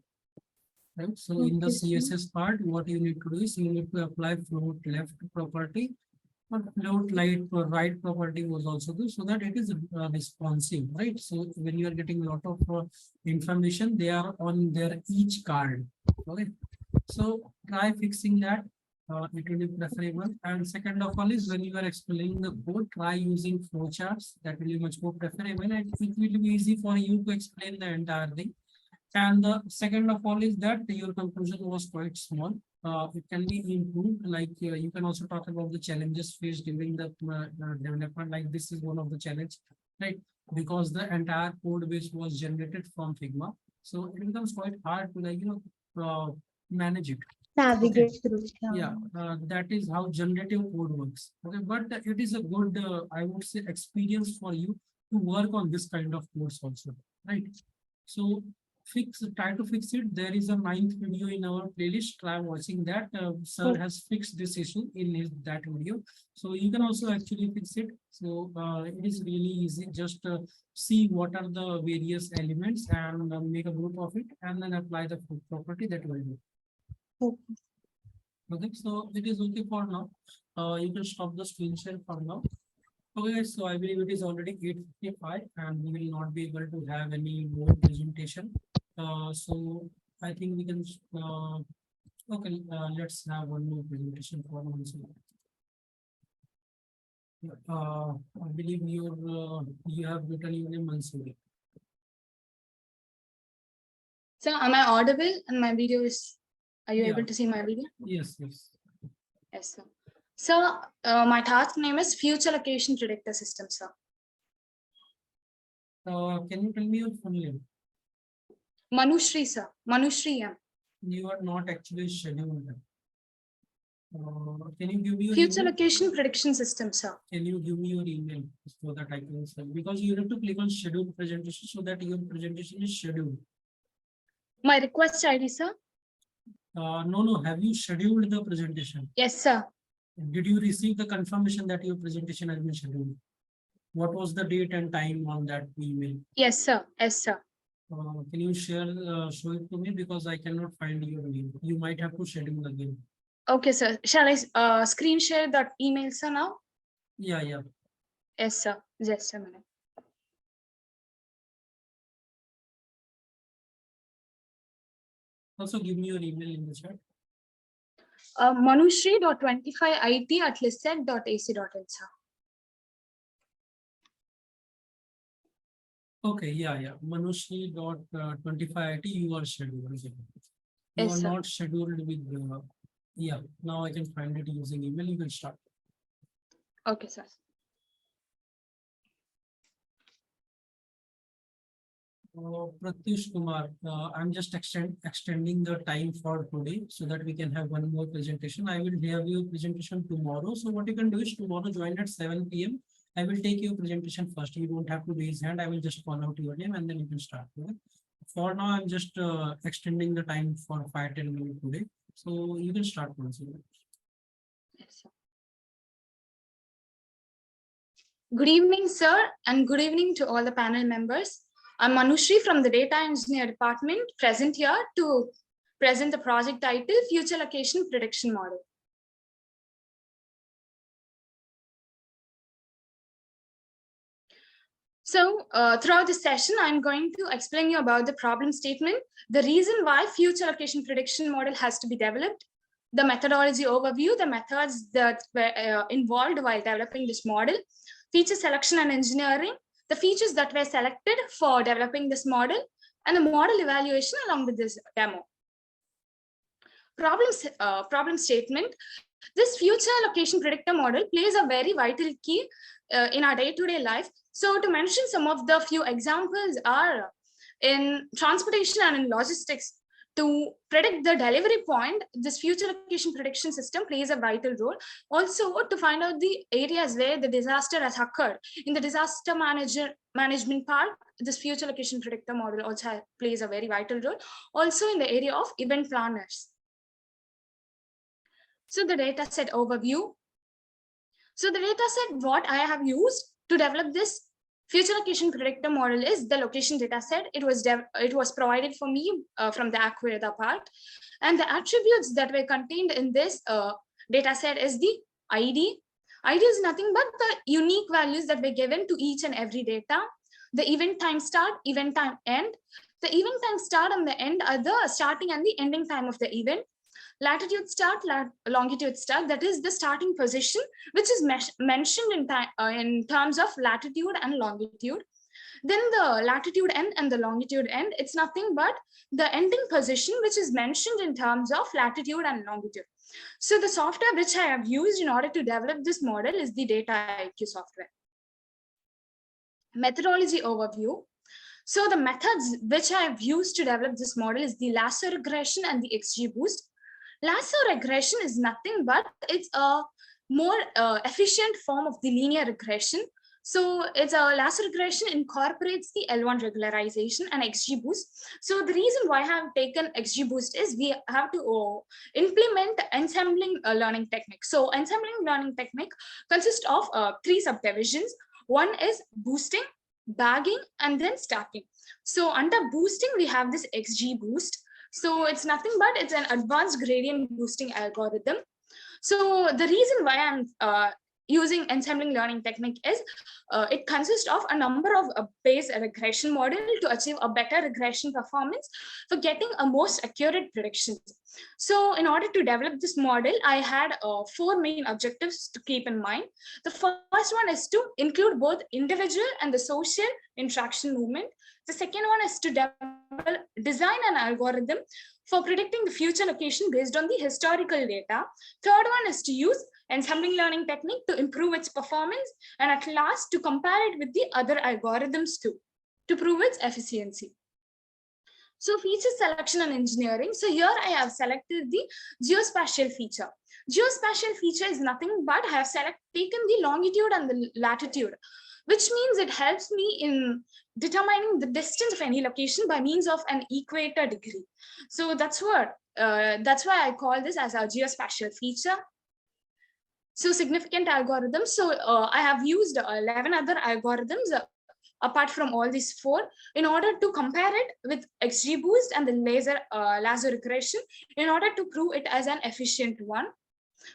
Right. So in the Okay, sir. CSS part, what you need to do is you need to apply float left property, but float right property was also good so that it is responsive, right? So when you are getting a lot of information, they are on their each card. Okay. So try fixing that. It will be preferable. And second of all is when you are explaining the code, try using flowcharts. That will be much more preferable and it will be easy for you to explain the entire thing. And the second of all is that your conclusion was quite small. It can be improved. Like you can also talk about the challenges faced during the development. Like this is one of the challenge, right? Because the entire code base was generated from Figma, so it becomes quite hard to manage it. Navigate through. Yeah, that is how generative code works. Okay, but it is a good, I would say, experience for you to work on this kind of course also, right? So try to fix it. There is a 9th video in our playlist. Try watching that. Sir has fixed this issue in that video, so you can also actually fix it. So it is really easy. Just see what are the various elements and make a group of it, and then apply the property that will do. Okay. Okay, so it is okay for now. You can stop the screen share for now. Okay, guys, so I believe it is already 8:55 and we will not be able to have any more presentation. So I think we can Okay, let's have one more presentation for Mansoor. I believe you have written your name Mansoor. So am I audible and my video is, are you Yeah. able to see my video? Yes, yes. Yes, sir. So my task name is Future Location Predictor System, sir. Can you tell me your full name? MANUSHRI, sir. MANUSHRI, M. You are not actually scheduled. Can you give me your Future email? Location Prediction System, sir. Can you give me your email so that I can send? Because you have to click on schedule presentation so that your presentation is scheduled. My request ID, sir. No. Have you scheduled the presentation? Yes, sir. Did you receive the confirmation that your presentation has been scheduled? What was the date and time on that email? Yes, sir. Yes, sir. Can you show it to me because I cannot find your name. You might have to schedule again. Okay, sir. Shall I screen share that email, sir, now? Yeah. Yes, sir. Just a minute. Also give me your email in the chat. Manushri.25it@listed.ac.in, sir. Okay, yeah. Manushri.25IT, you are scheduled. You Yes, are sir. not scheduled with yeah. Now I can find it using email. You can start. Okay, sir. Pratyush Kumar, I'm just extending the time for today so that we can have one more presentation. I will have your presentation tomorrow. So what you can do is tomorrow join at 7 p.m. I will take your presentation first. You don't have to raise hand. I will just call out your name and then you can start. Okay? For now, I'm just extending the time for 5-10 minutes today. So you can start once. Yes, sir. Good evening, sir, and good evening to all the panel members. I'm Manushri from the Data Engineer Department, present here to present the project title, Future Location Prediction Model. So throughout this session, I'm going to explain you about the problem statement, the reason why future location prediction model has to be developed, the methodology overview, the methods that were involved while developing this model, feature selection and engineering, the features that were selected for developing this model, and the model evaluation along with this demo. Problem statement. This future location predictor model plays a very vital key in our day-to-day life. So to mention some of the few examples are in transportation and in logistics. To predict the delivery point, this future location prediction system plays a vital role. Also, to find out the areas where the disaster has occurred. In the disaster management part, this future location predictor model also plays a very vital role. Also in the area of event planners. So the data set overview. So the data set what I have used to develop this future location predictor model is the location data set. It was provided for me from the Acquire part. And the attributes that were contained in this data set is the ID. ID is nothing but the unique values that were given to each and every data. The event time start, event time end. The event time start and the end are the starting and the ending time of the event. Latitude start, longitude start, that is the starting position, which is mentioned in terms of latitude and longitude. Then the latitude end and the longitude end, it's nothing but the ending position, which is mentioned in terms of latitude and longitude. So the software which I have used in order to develop this model is the Data IQ software. Methodology overview. So the methods which I have used to develop this model is the lasso regression and the XGBoost. Lasso regression is nothing but it's a more efficient form of the linear regression. So it's a lasso regression incorporates the L1 regularization and XGBoost. So the reason why I have taken XGBoost is we have to implement ensembling learning technique. So ensembling learning technique consists of 3 subdivisions. One is boosting, bagging, and then stacking. So under boosting, we have this XGBoost. So it's nothing but it's an advanced gradient boosting algorithm. So the reason why I'm using ensembling learning technique is it consists of a number of Bayes regression model to achieve a better regression performance for getting a most accurate predictions. So in order to develop this model, I had 4 main objectives to keep in mind. The first one is to include both individual and the social interaction movement. The second one is to design an algorithm for predicting the future location based on the historical data. Third one is to use ensembling learning technique to improve its performance, and at last to compare it with the other algorithms too, to prove its efficiency. So feature selection and engineering. So here I have selected the geospatial feature. Geospatial feature is nothing but I have taken the longitude and the latitude, which means it helps me in determining the distance of any location by means of an equator degree. So that's why I call this as a geospatial feature. So significant algorithms. So I have used 11 other algorithms apart from all these 4 in order to compare it with XGBoost and the lasso regression in order to prove it as an efficient one.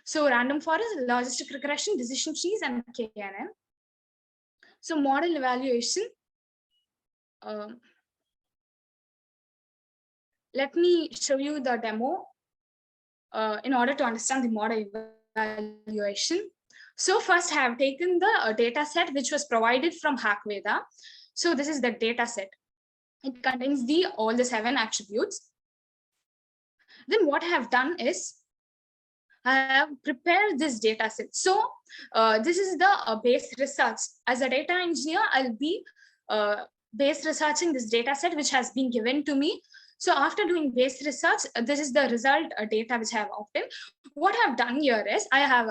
So random forest, logistic regression, decision trees, and KNN. So model evaluation. Let me show you the demo in order to understand the model evaluation. So first I have taken the data set which was provided from HackVeda. So this is the data set. It contains all the 7 attributes. Then what I have done is I have prepared this data set. So this is the base research. As a data engineer, I'll be base researching this data set which has been given to me. So after doing base research, this is the result data which I have obtained. What I have done here is I have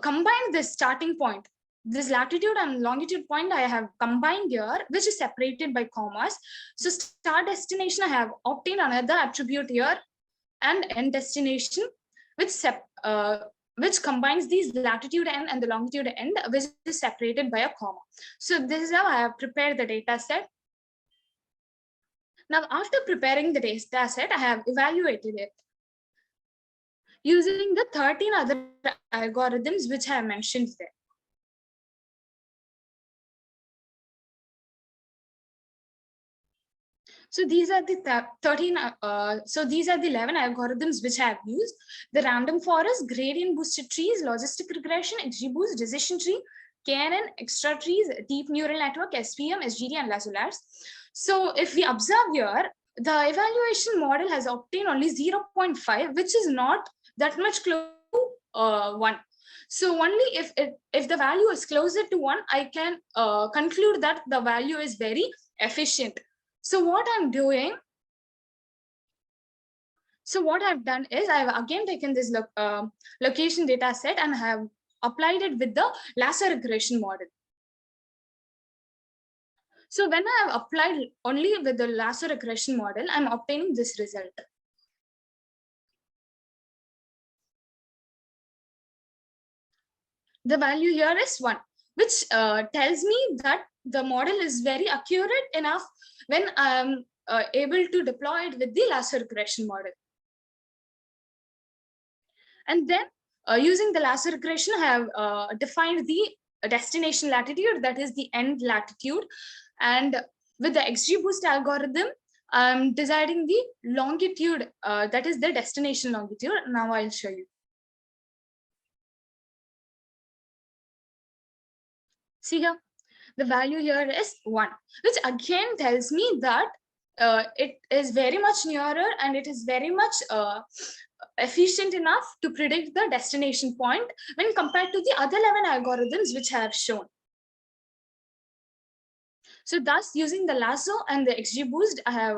combined this starting point, this latitude and longitude point I have combined here, which is separated by commas. So start destination, I have obtained another attribute here, and end destination, which combines these latitude end and the longitude end, which is separated by a comma. So this is how I have prepared the data set. Now, after preparing the data set, I have evaluated it using the 13 other algorithms which I have mentioned there. So these are the 11 algorithms which I have used: the random forest, gradient boosted trees, logistic regression, XGBoost, decision tree, KNN, extra trees, deep neural network, SVM, SGD, and lasso layers. So if we observe here, the evaluation model has obtained only 0.5, which is not that much close to 1. So only if the value is closer to 1, I can conclude that the value is very efficient. So what I'm doing, what I've done is I've again taken this location data set and have applied it with the lasso regression model. So when I have applied only with the lasso regression model, I'm obtaining this result. The value here is 1, which tells me that the model is very accurate enough when I'm able to deploy it with the lasso regression model. And then using the lasso regression, I have defined the destination latitude, that is the end latitude. And with the XGBoost algorithm, I'm deciding the longitude, that is the destination longitude. Now I'll show you. See here, the value here is 1, which again tells me that it is very much nearer and it is very much efficient enough to predict the destination point when compared to the other 11 algorithms which I have shown. So thus, using the lasso and the XGBoost, I have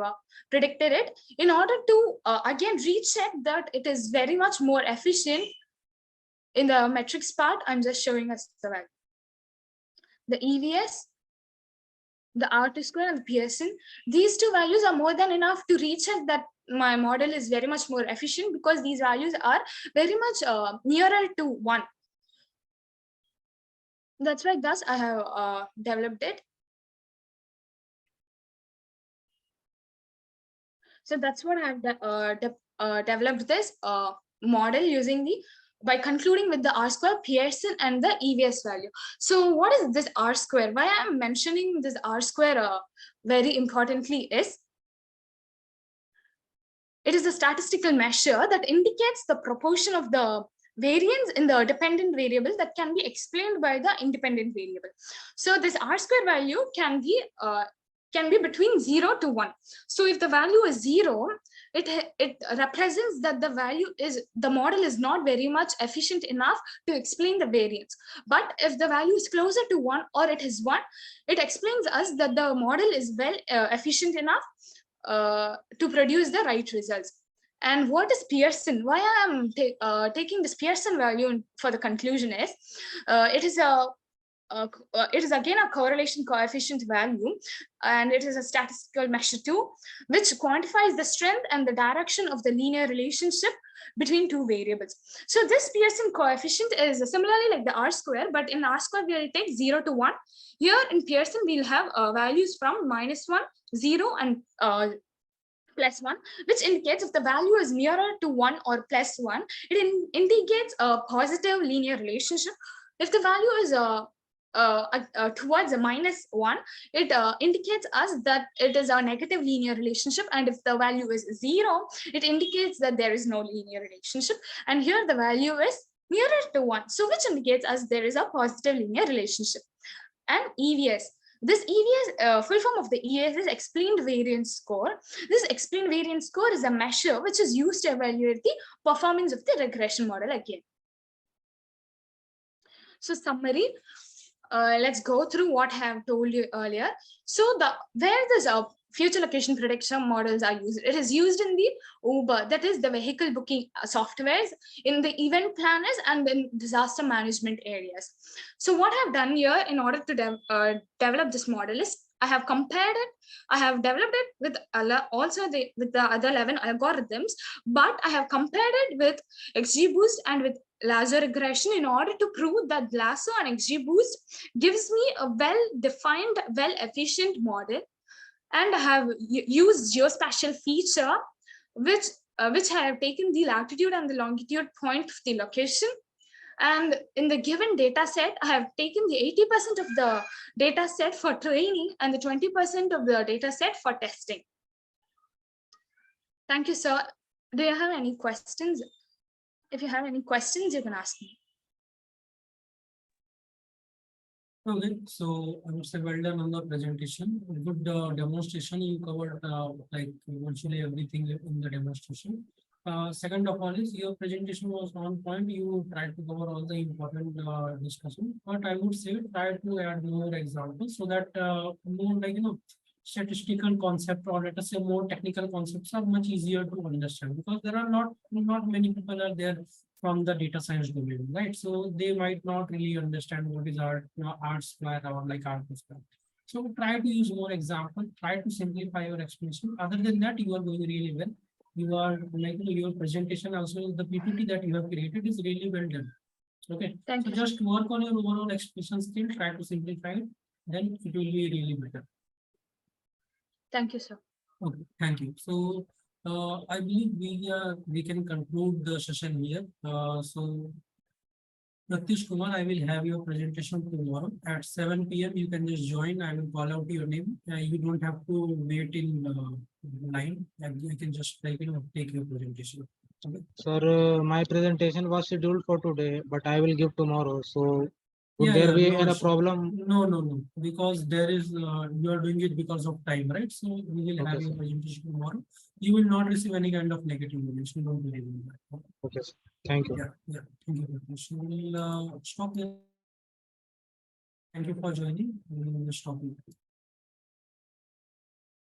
predicted it in order to again recheck that it is very much more efficient. In the metrics part, I'm just showing us the value. The EVS, the R2 and the Pearson, these 2 values are more than enough to recheck that my model is very much more efficient, because these values are very much nearer to 1. That's why thus I have developed it. So that's what I have developed this model using the by concluding with the R square, Pearson, and the EVS value. So what is this R square? Why I am mentioning this R square very importantly is, it is a statistical measure that indicates the proportion of the variance in the dependent variable that can be explained by the independent variable. So this R square value can be between 0 to 1. So if the value is 0, it represents that the model is not very much efficient enough to explain the variance. But if the value is closer to 1 or it is 1, it explains us that the model is well efficient enough to produce the right results. And what is Pearson? Why I am taking this Pearson value for the conclusion is, it is again a correlation coefficient value, and it is a statistical measure too, which quantifies the strength and the direction of the linear relationship between two variables. So this Pearson coefficient is similarly like the R square, but in R square we'll take 0 to 1. Here in Pearson we'll have values from -1, 0, and +1, which indicates if the value is nearer to 1 or +1, it indicates a positive linear relationship. If the value is towards a -1, it indicates us that it is a negative linear relationship, and if the value is 0, it indicates that there is no linear relationship. And here the value is nearer to 1, so which indicates us there is a positive linear relationship. And EVS. This EVS, full form of the EVS is explained variance score. This explained variance score is a measure which is used to evaluate the performance of the regression model again. So summary, let's go through what I have told you earlier. So where this future location prediction models are used, it is used in the Uber, that is the vehicle booking softwares, in the event planners, and in disaster management areas. So what I've done here in order to develop this model is, I have compared it, I have developed it with with the other 11 algorithms, but I have compared it with XGBoost and with lasso regression in order to prove that lasso and XGBoost gives me a well-defined, well-efficient model. And I have used geospatial feature, which I have taken the latitude and the longitude point of the location. And in the given data set, I have taken the 80% of the data set for training and the 20% of the data set for testing. Thank you, sir. Do you have any questions? If you have any questions, you can ask me. Okay, so I would say well done on the presentation. Good demonstration. You covered like virtually everything in the demonstration. Second of all is your presentation was on point. You tried to cover all the important discussion, but I would say try to add more examples so that more like statistical concept, or let us say more technical concepts, are much easier to understand, because there are not many people are there from the data science domain, right? So they might not really understand what is R square or like R square. So try to use more example, try to simplify your explanation. Other than that, you are going really well. You are like your presentation also, the PPT that you have created is really well done. Okay, Thank so you. just work on your overall expression skill, try to simplify it, then it will be really better. Thank you, sir. Okay, thank you. So I believe we can conclude the session here. So Pratish Kumar, I will have your presentation tomorrow at 7 p.m. You can just join. I will call out your name. You don't have to wait in line. I can just take your presentation. Okay. Sir, my presentation was scheduled for today, but I will give tomorrow. So would Yeah, there yeah, be no any issue. problem? No, because there is you are doing it because of time, right? So we will Okay, have your sir. presentation tomorrow. You will not receive any kind of negative information. Don't believe in that. Okay, sir. Thank you. Yeah. Thank you very much. We will stop here. Thank you for joining. We will stop here.